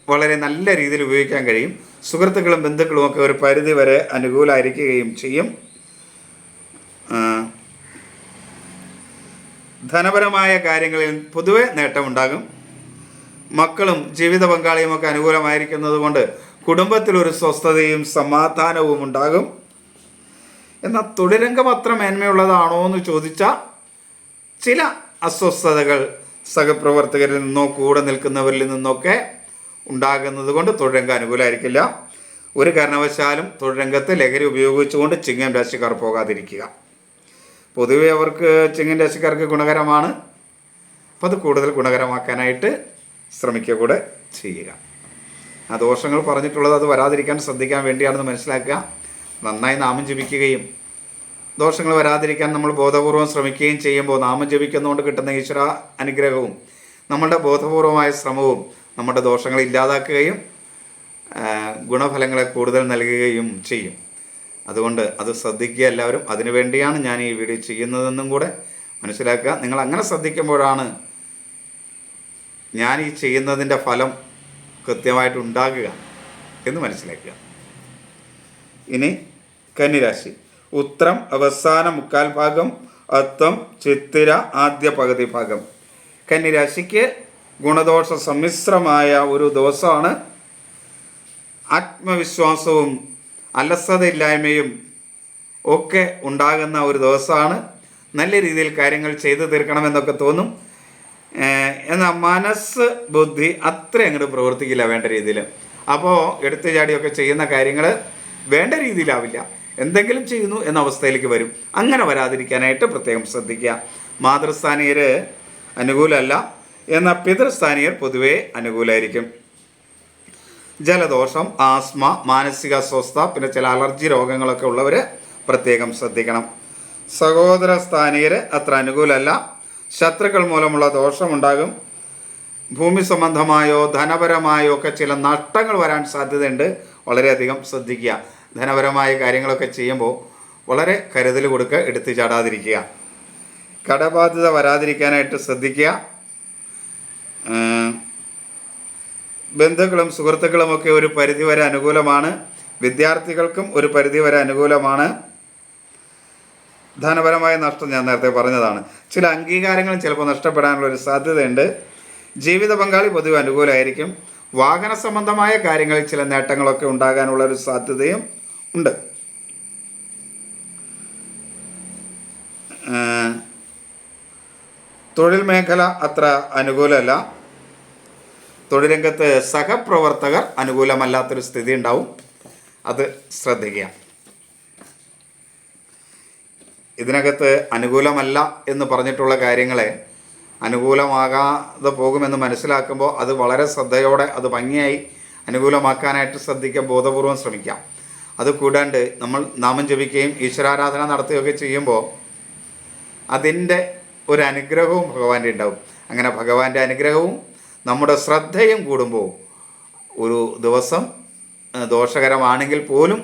വളരെ നല്ല രീതിയിൽ ഉപയോഗിക്കാൻ കഴിയും. സുഹൃത്തുക്കളും ബന്ധുക്കളും ഒക്കെ ഒരു പരിധി വരെ അനുകൂലമായിരിക്കുകയും ചെയ്യും. ധനപരമായ കാര്യങ്ങളിൽ പൊതുവെ നേട്ടമുണ്ടാകും. മക്കളും ജീവിത പങ്കാളിയുമൊക്കെ അനുകൂലമായിരിക്കുന്നത് കൊണ്ട് കുടുംബത്തിലൊരു സ്വസ്ഥതയും സമാധാനവും ഉണ്ടാകും. എന്നാൽ തൊഴിൽരംഗം അത്ര മേന്മയുള്ളതാണോ എന്ന് ചോദിച്ചാൽ ചില അസ്വസ്ഥതകൾ സഹപ്രവർത്തകരിൽ നിന്നോ കൂടെ നിൽക്കുന്നവരിൽ നിന്നൊക്കെ ഉണ്ടാകുന്നത് കൊണ്ട് തൊഴിൽരംഗം അനുകൂലമായിരിക്കില്ല. ഒരു കാരണവശാലും തൊഴിൽരംഗത്ത് ലഹരി ഉപയോഗിച്ചുകൊണ്ട് ചിങ്ങം രാശിക്കാർ പോകാതിരിക്കുക. പൊതുവെ അവർക്ക് ചിങ്ങം രാശിക്കാർക്ക് ഗുണകരമാണ്. അപ്പം അത് കൂടുതൽ ഗുണകരമാക്കാനായിട്ട് ശ്രമിക്കുക കൂടെ ചെയ്യുക. ആ ദോഷങ്ങൾ പറഞ്ഞിട്ടുള്ളത് അത് വരാതിരിക്കാൻ ശ്രദ്ധിക്കാൻ വേണ്ടിയാണെന്ന് മനസ്സിലാക്കുക. നന്നായി നാമം ജപിക്കുകയും ദോഷങ്ങൾ വരാതിരിക്കാൻ നമ്മൾ ബോധപൂർവം ശ്രമിക്കുകയും ചെയ്യുമ്പോൾ നാമം ജപിക്കുന്നതുകൊണ്ട് കിട്ടുന്ന ഈശ്വര അനുഗ്രഹവും നമ്മളുടെ ബോധപൂർവമായ ശ്രമവും നമ്മുടെ ദോഷങ്ങൾ ഇല്ലാതാക്കുകയും ഗുണഫലങ്ങളെ കൂടുതൽ നൽകുകയും ചെയ്യും. അതുകൊണ്ട് അത് ശ്രദ്ധിക്കുക എല്ലാവരും. അതിനുവേണ്ടിയാണ് ഞാൻ ഈ വീഡിയോ ചെയ്യുന്നതെന്നും കൂടെ മനസ്സിലാക്കുക. നിങ്ങൾ അങ്ങനെ ശ്രദ്ധിക്കുമ്പോഴാണ് ഞാൻ ഈ ചെയ്യുന്നതിൻ്റെ ഫലം കൃത്യമായിട്ട് ഉണ്ടാകുക എന്ന് മനസ്സിലാക്കുക. ഇനി കന്നിരാശി. ഉത്രം അവസാന മുക്കാൽ ഭാഗം, അത്തം ചിത്തിര ആദ്യ പകുതി ഭാഗം. കന്നിരാശിക്ക് ഗുണദോഷ സമ്മിശ്രമായ ഒരു ദിവസമാണ്. ആത്മവിശ്വാസവും അലസതയില്ലായ്മയും ഒക്കെ ഉണ്ടാകുന്ന ഒരു ദിവസമാണ്. നല്ല രീതിയിൽ കാര്യങ്ങൾ ചെയ്തു തീർക്കണമെന്നൊക്കെ തോന്നും. എന്നാൽ മനസ്സ് ബുദ്ധി അത്ര അങ്ങോട്ട് പ്രവർത്തിക്കില്ല വേണ്ട രീതിയിൽ. അപ്പോൾ എടുത്തു ചാടിയൊക്കെ ചെയ്യുന്ന കാര്യങ്ങൾ വേണ്ട രീതിയിലാവില്ല. എന്തെങ്കിലും ചെയ്യുന്നു എന്ന അവസ്ഥയിലേക്ക് വരും. അങ്ങനെ വരാതിരിക്കാനായിട്ട് പ്രത്യേകം ശ്രദ്ധിക്കുക. മാതൃസ്ഥാനീയർ അനുകൂലമല്ല, എന്നാൽ പിതൃസ്ഥാനീയർ പൊതുവേ അനുകൂലമായിരിക്കും. ജലദോഷം, ആസ്മ, മാനസിക അസ്വസ്ഥ, പിന്നെ ചില അലർജി രോഗങ്ങളൊക്കെ ഉള്ളവർ പ്രത്യേകം ശ്രദ്ധിക്കണം. സഹോദര സ്ഥാനീയർ അത്ര അനുകൂലമല്ല. ശത്രുക്കൾ മൂലമുള്ള ദോഷമുണ്ടാകും. ഭൂമി സംബന്ധമായോ ധനപരമായോ ഒക്കെ ചില നഷ്ടങ്ങൾ വരാൻ സാധ്യതയുണ്ട്. വളരെയധികം ശ്രദ്ധിക്കുക. ധനപരമായ കാര്യങ്ങളൊക്കെ ചെയ്യുമ്പോൾ വളരെ കരുതൽ കൊടുക്കുക, എടുത്തു ചാടാതിരിക്കുക. കടബാധ്യത വരാതിരിക്കാനായിട്ട് ശ്രദ്ധിക്കുക. ബന്ധുക്കളും സുഹൃത്തുക്കളുമൊക്കെ ഒരു പരിധിവരെ അനുകൂലമാണ്. വിദ്യാർത്ഥികൾക്കും ഒരു പരിധിവരെ അനുകൂലമാണ്. ധനപരമായ നഷ്ടം ഞാൻ നേരത്തെ പറഞ്ഞതാണ്. ചില അംഗീകാരങ്ങളും ചിലപ്പോൾ നഷ്ടപ്പെടാനുള്ളൊരു സാധ്യതയുണ്ട്. ജീവിത പങ്കാളി പൊതുവെ അനുകൂലമായിരിക്കും. വാഹന സംബന്ധമായ കാര്യങ്ങളിൽ ചില നേട്ടങ്ങളൊക്കെ ഉണ്ടാകാനുള്ളൊരു സാധ്യതയും ഉണ്ട്. തൊഴിൽ മേഖല അത്ര അനുകൂലമല്ല. തൊഴിൽ രംഗത്ത് സഹപ്രവർത്തകർ അനുകൂലമല്ലാത്തൊരു സ്ഥിതി ഉണ്ടാവും. അത് ശ്രദ്ധിക്കുക. ഇതിനകത്ത് അനുകൂലമല്ല എന്ന് പറഞ്ഞിട്ടുള്ള കാര്യങ്ങളെ അനുകൂലമാകാതെ പോകുമെന്ന് മനസ്സിലാക്കുമ്പോൾ അത് വളരെ ശ്രദ്ധയോടെ അത് ഭംഗിയായി അനുകൂലമാക്കാനായിട്ട് ശ്രദ്ധിക്കാൻ ബോധപൂർവം ശ്രമിക്കാം. അത് കൂടാണ്ട് നമ്മൾ നാമം ജപിക്കുകയും ഈശ്വരാരാധന നടത്തുകയൊക്കെ ചെയ്യുമ്പോൾ അതിൻ്റെ ഒരു അനുഗ്രഹവും ഭഗവാന്റെ ഉണ്ടാവും. അങ്ങനെ ഭഗവാന്റെ അനുഗ്രഹവും നമ്മുടെ ശ്രദ്ധയും കൂടുമ്പോൾ ഒരു ദിവസം ദോഷകരമാണെങ്കിൽ പോലും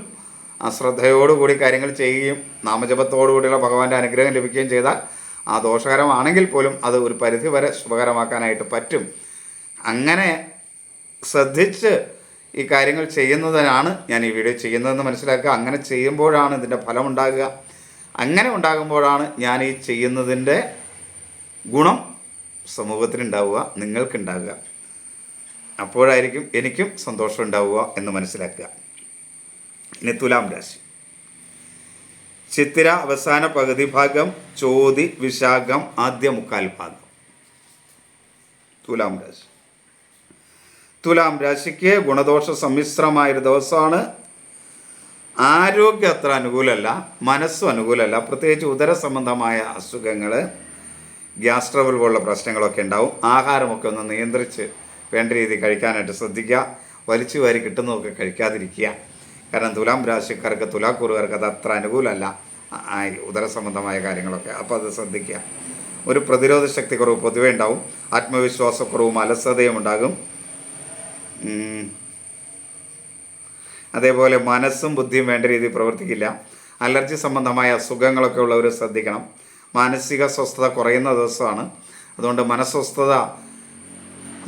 ആ ശ്രദ്ധയോടുകൂടി കാര്യങ്ങൾ ചെയ്യുകയും നാമജപത്തോടുകൂടിയുള്ള ഭഗവാന്റെ അനുഗ്രഹം ലഭിക്കുകയും ചെയ്താൽ ആ ദോഷകരമാണെങ്കിൽ പോലും അത് ഒരു പരിധി വരെ ശുഭകരമാക്കാനായിട്ട് പറ്റും. അങ്ങനെ ശ്രദ്ധിച്ച് ഈ കാര്യങ്ങൾ ചെയ്യുന്നതിനാണ് ഞാൻ ഈ വീഡിയോ ചെയ്യുന്നതെന്ന് മനസ്സിലാക്കുക. അങ്ങനെ ചെയ്യുമ്പോഴാണ് ഇതിൻ്റെ ഫലമുണ്ടാകുക. അങ്ങനെ ഉണ്ടാകുമ്പോഴാണ് ഞാൻ ഈ ചെയ്യുന്നതിൻ്റെ ഗുണം സമൂഹത്തിനുണ്ടാവുക, നിങ്ങൾക്കുണ്ടാവുക. അപ്പോഴായിരിക്കും എനിക്കും സന്തോഷം ഉണ്ടാവുക എന്ന് മനസ്സിലാക്കുക. ഇനി തുലാം രാശി. ചിത്തിര അവസാന പകുതി ഭാഗം, ചോതി വിശാഖം ആദ്യ മുക്കാൽ ഭാഗം. തുലാം രാശി. തുലാം രാശിക്ക് ഗുണദോഷ സമ്മിശ്രമായൊരു ദിവസമാണ്. ആരോഗ്യം അത്ര അനുകൂലമല്ല, മനസ്സും അനുകൂലമല്ല. പ്രത്യേകിച്ച് ഉദര സംബന്ധമായ അസുഖങ്ങൾ, ഗ്യാസ് ട്രബിൾ പോലുള്ള പ്രശ്നങ്ങളൊക്കെ ഉണ്ടാവും. ആഹാരമൊക്കെ ഒന്ന് നിയന്ത്രിച്ച് വേണ്ട രീതിയിൽ കഴിക്കാനായിട്ട് ശ്രദ്ധിക്കുക. വലിച്ചു വാരി കിട്ടുന്നതൊക്കെ കഴിക്കാതിരിക്കുക. കാരണം തുലാം രാശിക്കാർക്ക്, തുലാക്കൂറുകാർക്ക് അത് അത്ര അനുകൂലമല്ല, ഉദര സംബന്ധമായ കാര്യങ്ങളൊക്കെ. അപ്പോൾ അത് ശ്രദ്ധിക്കുക. ഒരു പ്രതിരോധ ശക്തി കുറവ് പൊതുവേ ഉണ്ടാവും. ആത്മവിശ്വാസക്കുറവും അലസതയും ഉണ്ടാകും. അതേപോലെ മനസ്സും ബുദ്ധിയും വേണ്ട രീതിയിൽ പ്രവർത്തിക്കില്ല. അലർജി സംബന്ധമായ അസുഖങ്ങളൊക്കെ ഉള്ളവർ ശ്രദ്ധിക്കണം. മാനസിക സ്വസ്ഥത കുറയുന്ന ദിവസമാണ്. അതുകൊണ്ട് മനസ്വസ്ഥത,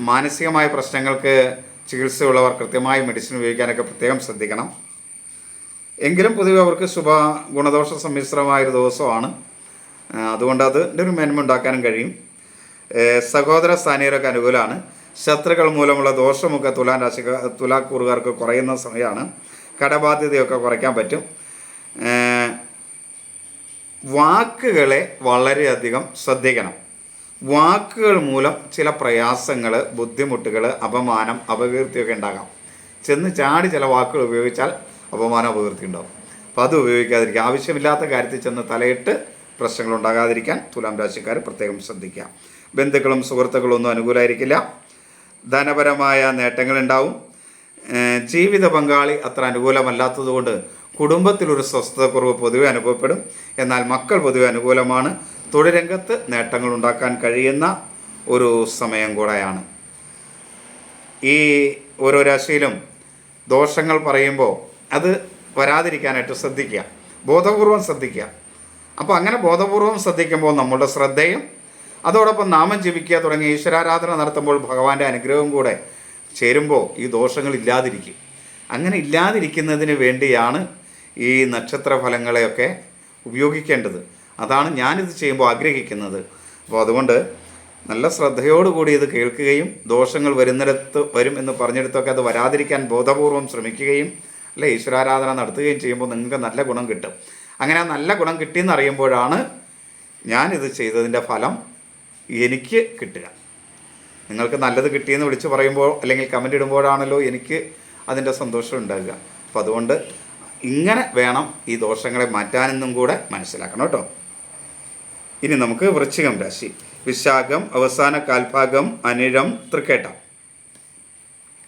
മാനസികമായ പ്രശ്നങ്ങൾക്ക് ചികിത്സയുള്ളവർ കൃത്യമായി മെഡിസിൻ ഉപയോഗിക്കാനൊക്കെ പ്രത്യേകം ശ്രദ്ധിക്കണം. എങ്കിലും പൊതുവെ അവർക്ക് ഗുണദോഷ സമ്മിശ്രമായൊരു ദിവസമാണ്. അതുകൊണ്ട് അതിൻ്റെ ഒരു മേന്മ ഉണ്ടാക്കാനും കഴിയും. സഹോദര സ്ഥാനീയരൊക്കെ അനുകൂലമാണ്. ശത്രുക്കൾ മൂലമുള്ള ദോഷമൊക്കെ തുലാക്കൂറുകാർക്ക് കുറയുന്ന സമയമാണ്. കടബാധ്യതയൊക്കെ കുറയ്ക്കാൻ പറ്റും. വാക്കുകളെ വളരെയധികം ശ്രദ്ധിക്കണം. വാക്കുകൾ മൂലം ചില പ്രയാസങ്ങൾ, ബുദ്ധിമുട്ടുകൾ, അപമാനം, അപകീർത്തിയൊക്കെ ഉണ്ടാകാം. ചെന്ന് ചാടി ചില വാക്കുകൾ ഉപയോഗിച്ചാൽ അപമാനം, അപകീർത്തി ഉണ്ടാകും. അപ്പോൾ അത് ഉപയോഗിക്കാതിരിക്കുക. ആവശ്യമില്ലാത്ത കാര്യത്തിൽ ചെന്ന് തലയിട്ട് പ്രശ്നങ്ങൾ ഉണ്ടാകാതിരിക്കാൻ തുലാം രാശിക്കാർ പ്രത്യേകം ശ്രദ്ധിക്കുക. ബന്ധുക്കളും സുഹൃത്തുക്കളും ഒന്നും അനുകൂലമായിരിക്കില്ല. ധനപരമായ നേട്ടങ്ങളുണ്ടാവും. ജീവിത പങ്കാളി അത്ര അനുകൂലമല്ലാത്തതുകൊണ്ട് കുടുംബത്തിലൊരു സ്വസ്ഥതക്കുറവ് പൊതുവെ അനുഭവപ്പെടും. എന്നാൽ മക്കൾ പൊതുവെ അനുകൂലമാണ്. തൊഴിൽ രംഗത്ത് നേട്ടങ്ങൾ ഉണ്ടാക്കാൻ കഴിയുന്ന ഒരു സമയം കൂടെയാണ്. ഈ ഓരോ രാശിയിലും ദോഷങ്ങൾ പറയുമ്പോൾ അത് വരാതിരിക്കാനായിട്ട് ശ്രദ്ധിക്കുക, ബോധപൂർവം ശ്രദ്ധിക്കുക. അപ്പോൾ അങ്ങനെ ബോധപൂർവം ശ്രദ്ധിക്കുമ്പോൾ നമ്മളുടെ ശ്രദ്ധയും അതോടൊപ്പം നാമം ജപിക്കുക തുടങ്ങിയ ഈശ്വരാരാധന നടത്തുമ്പോൾ ഭഗവാന്റെ അനുഗ്രഹവും കൂടെ ചേരുമ്പോൾ ഈ ദോഷങ്ങൾ ഇല്ലാതിരിക്കും. അങ്ങനെ ഇല്ലാതിരിക്കുന്നതിന് വേണ്ടിയാണ് ഈ നക്ഷത്ര ഫലങ്ങളെയൊക്കെ ഉപയോഗിക്കേണ്ടത്. അതാണ് ഞാനിത് ചെയ്യുമ്പോൾ ആഗ്രഹിക്കുന്നത്. അപ്പോൾ അതുകൊണ്ട് നല്ല ശ്രദ്ധയോടുകൂടി ഇത് കേൾക്കുകയും ദോഷങ്ങൾ വരുന്നിടത്ത് വരും എന്ന് പറഞ്ഞിടത്തൊക്കെ അത് വരാതിരിക്കാൻ ബോധപൂർവം ശ്രമിക്കുകയും അല്ലെ ഈശ്വരാരാധന നടത്തുകയും ചെയ്യുമ്പോൾ നിങ്ങൾക്ക് നല്ല ഗുണം കിട്ടും. അങ്ങനെ നല്ല ഗുണം കിട്ടിയെന്ന് അറിയുമ്പോഴാണ് ഞാനിത് ചെയ്തതിൻ്റെ ഫലം എനിക്ക് കിട്ടുക. നിങ്ങൾക്ക് നല്ലത് കിട്ടിയെന്ന് വിളിച്ച് പറയുമ്പോൾ അല്ലെങ്കിൽ കമൻ്റ് ഇടുമ്പോഴാണല്ലോ എനിക്ക് അതിൻ്റെ സന്തോഷം ഉണ്ടാകുക. അപ്പോൾ അതുകൊണ്ട് ഇങ്ങനെ വേണം ഈ ദോഷങ്ങളെ മാറ്റാനെന്നും കൂടെ മനസ്സിലാക്കണം കേട്ടോ. ഇനി നമുക്ക് വൃശ്ചികം രാശി. വിശാഖം അവസാന കാൽഭാഗം, അനിഴം, തൃക്കേട്ട.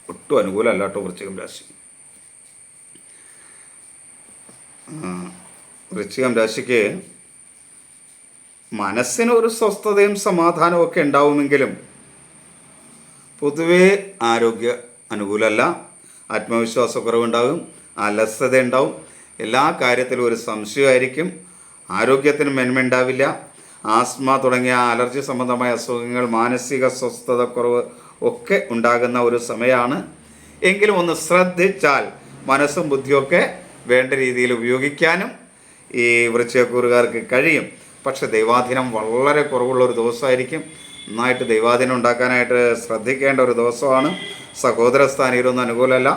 ഒട്ടും അനുകൂലമല്ല കേട്ടോ വൃശ്ചികം രാശി. വൃശ്ചികം രാശിക്ക് മനസ്സിനൊരു സ്വസ്ഥതയും സമാധാനവും ഒക്കെ ഉണ്ടാവുമെങ്കിലും പൊതുവേ ആരോഗ്യ അനുകൂലമല്ല. ആത്മവിശ്വാസക്കുറവുണ്ടാകും, അലസത ഉണ്ടാവും, എല്ലാ കാര്യത്തിലും ഒരു സംശയമായിരിക്കും, ആരോഗ്യത്തിന് മേന്മ ഉണ്ടാവില്ല. ആസ്മ തുടങ്ങിയ അലർജി സംബന്ധമായ അസുഖങ്ങൾ, മാനസിക സ്വസ്ഥതക്കുറവ് ഒക്കെ ഉണ്ടാകുന്ന ഒരു സമയമാണ്. എങ്കിലും ഒന്ന് ശ്രദ്ധിച്ചാൽ മനസ്സും ബുദ്ധിയൊക്കെ വേണ്ട രീതിയിൽ ഉപയോഗിക്കാനും ഈ വൃശ്ചികക്കൂറുകാർക്ക് കഴിയും. പക്ഷെ ദൈവാധീനം വളരെ കുറവുള്ള ഒരു ദിവസമായിരിക്കും. നന്നായിട്ട് ദൈവാധീനം ഉണ്ടാക്കാനായിട്ട് ശ്രദ്ധിക്കേണ്ട ഒരു ദിവസമാണ്. സഹോദര സ്ഥാനീയരൊന്നും അനുകൂലമല്ല.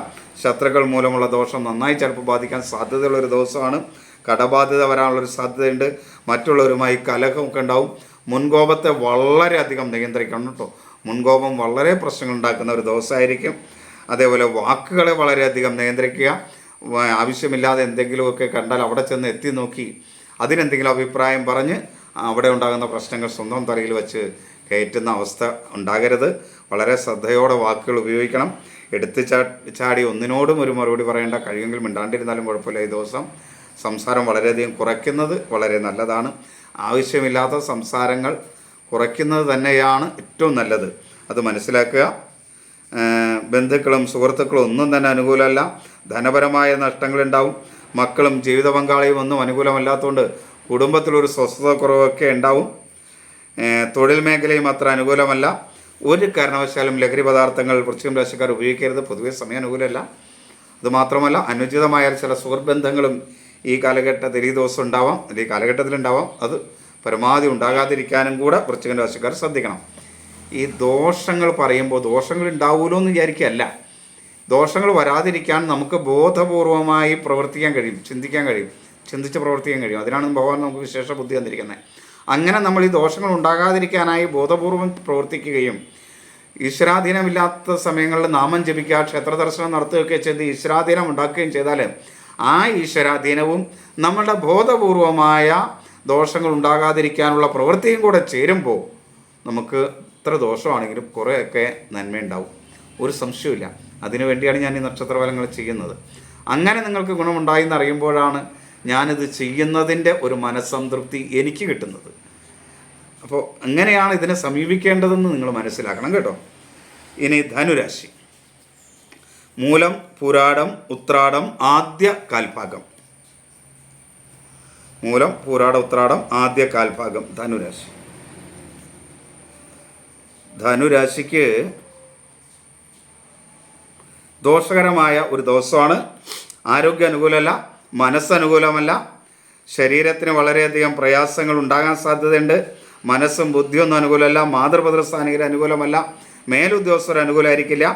ശത്രുക്കൾ മൂലമുള്ള ദോഷം നന്നായി ചിലപ്പോൾ ബാധിക്കാൻ സാധ്യതയുള്ളൊരു ദിവസമാണ്. കടബാധ്യത വരാനുള്ളൊരു സാധ്യതയുണ്ട്. മറ്റുള്ളവരുമായി കലഹമൊക്കെ ഉണ്ടാവും. മുൻകോപത്തെ വളരെയധികം നിയന്ത്രിക്കണം കേട്ടോ. മുൻകോപം വളരെ പ്രശ്നങ്ങൾ ഉണ്ടാക്കുന്ന ഒരു ദിവസമായിരിക്കും. അതേപോലെ വാക്കുകളെ വളരെയധികം നിയന്ത്രിക്കുക. ആവശ്യമില്ലാതെ എന്തെങ്കിലുമൊക്കെ കണ്ടാൽ അവിടെ ചെന്ന് എത്തി നോക്കി അതിനെന്തെങ്കിലും അഭിപ്രായം പറഞ്ഞ് അവിടെ ഉണ്ടാകുന്ന പ്രശ്നങ്ങൾ സ്വന്തം തലയിൽ വെച്ച് കയറ്റുന്ന അവസ്ഥ ഉണ്ടാകരുത്. വളരെ ശ്രദ്ധയോടെ വാക്കുകൾ ഉപയോഗിക്കണം. എടുത്ത് ചാടി ഒന്നിനോടും ഒരു മറുപടി പറയേണ്ട, കഴിയുമെങ്കിൽ മിണ്ടാണ്ടിരുന്നാലും കുഴപ്പമില്ല. ഈ ദിവസം സംസാരം വളരെയധികം കുറയ്ക്കുന്നത് വളരെ നല്ലതാണ്. ആവശ്യമില്ലാത്ത സംസാരങ്ങൾ കുറയ്ക്കുന്നത് തന്നെയാണ് ഏറ്റവും നല്ലത്. അത് മനസ്സിലാക്കുക. ബന്ധുക്കളും സുഹൃത്തുക്കളും ഒന്നും തന്നെ അനുകൂലമല്ല. ധനപരമായ നഷ്ടങ്ങളുണ്ടാവും. മക്കളും ജീവിത പങ്കാളിയും ഒന്നും അനുകൂലമല്ലാത്തതുകൊണ്ട് കുടുംബത്തിലൊരു സ്വസ്ഥതക്കുറവൊക്കെ ഉണ്ടാവും. തൊഴിൽ മേഖലയും അത്ര അനുകൂലമല്ല. ഒരു കാരണവശാലും ലഹരി പദാർത്ഥങ്ങൾ വൃശ്ചികം രാശിക്കാർ ഉപയോഗിക്കരുത്. പൊതുവെ സമയം അനുകൂലമല്ല. അതുമാത്രമല്ല, അനുചിതമായ ചില സുഹൃത്ബന്ധങ്ങളും ഈ കാലഘട്ടത്തിൽ ഈ ദിവസം ഉണ്ടാവാം, അല്ലെങ്കിൽ ഈ കാലഘട്ടത്തിലുണ്ടാവാം. അത് പരമാവധി ഉണ്ടാകാതിരിക്കാനും കൂടെ വൃശ്ചികം രാശിക്കാർ ശ്രദ്ധിക്കണം. ഈ ദോഷങ്ങൾ പറയുമ്പോൾ ദോഷങ്ങൾ ഉണ്ടാവുമല്ലോ എന്ന് വിചാരിക്കുകയല്ല. ദോഷങ്ങൾ വരാതിരിക്കാൻ നമുക്ക് ബോധപൂർവമായി പ്രവർത്തിക്കാൻ കഴിയും, ചിന്തിക്കാൻ കഴിയും, ചിന്തിച്ച് പ്രവർത്തിക്കാൻ കഴിയും. അതിനാണ് ഭഗവാൻ നമുക്ക് വിശേഷ ബുദ്ധി തന്നിരിക്കുന്നത്. അങ്ങനെ നമ്മൾ ഈ ദോഷങ്ങൾ ഉണ്ടാകാതിരിക്കാനായി ബോധപൂർവം പ്രവർത്തിക്കുകയും ഈശ്വരാധീനമില്ലാത്ത സമയങ്ങളിൽ നാമം ജപിക്കുക, ക്ഷേത്ര ദർശനം നടത്തുകയൊക്കെ ചെയ്ത് ഈശ്വരാധീനം ഉണ്ടാക്കുകയും ചെയ്താൽ ആ ഈശ്വരാധീനവും നമ്മളുടെ ബോധപൂർവമായ ദോഷങ്ങൾ ഉണ്ടാകാതിരിക്കാനുള്ള പ്രവൃത്തിയും കൂടെ ചേരുമ്പോൾ നമുക്ക് എത്ര ദോഷമാണെങ്കിലും കുറേയൊക്കെ നന്മയുണ്ടാവും. ഒരു സംശയമില്ല. അതിനു വേണ്ടിയാണ് ഞാൻ ഈ നക്ഷത്രഫലങ്ങൾ ചെയ്യുന്നത്. അങ്ങനെ നിങ്ങൾക്ക് ഗുണമുണ്ടായി എന്നറിയുമ്പോഴാണ് ഞാനിത് ചെയ്യുന്നതിൻ്റെ ഒരു മനസ്സംതൃപ്തി എനിക്ക് കിട്ടുന്നത്. അപ്പോൾ അങ്ങനെയാണ് ഇതിനെ സമീപിക്കേണ്ടതെന്ന് നിങ്ങൾ മനസ്സിലാക്കണം കേട്ടോ. ഇനി ധനുരാശി. മൂലം, പൂരാടം, ഉത്രാടം, ആദ്യ കാൽഭാഗം. മൂലം, പൂരാടം, ഉത്രാടം, ആദ്യ കാൽഭാഗം ധനുരാശി. ധനുരാശിക്ക് ദോഷകരമായ ഒരു ദിവസമാണ്. ആരോഗ്യ അനുകൂലമല്ല, മനസ്സനുകൂലമല്ല. ശരീരത്തിന് വളരെയധികം പ്രയാസങ്ങൾ ഉണ്ടാകാൻ സാധ്യതയുണ്ട്. മനസ്സും ബുദ്ധിയൊന്നും അനുകൂലമല്ല. മാതൃപിതൃസ്ഥാനികർ അനുകൂലമല്ല. മേലുദ്യോഗസ്ഥർ അനുകൂലമായിരിക്കില്ല.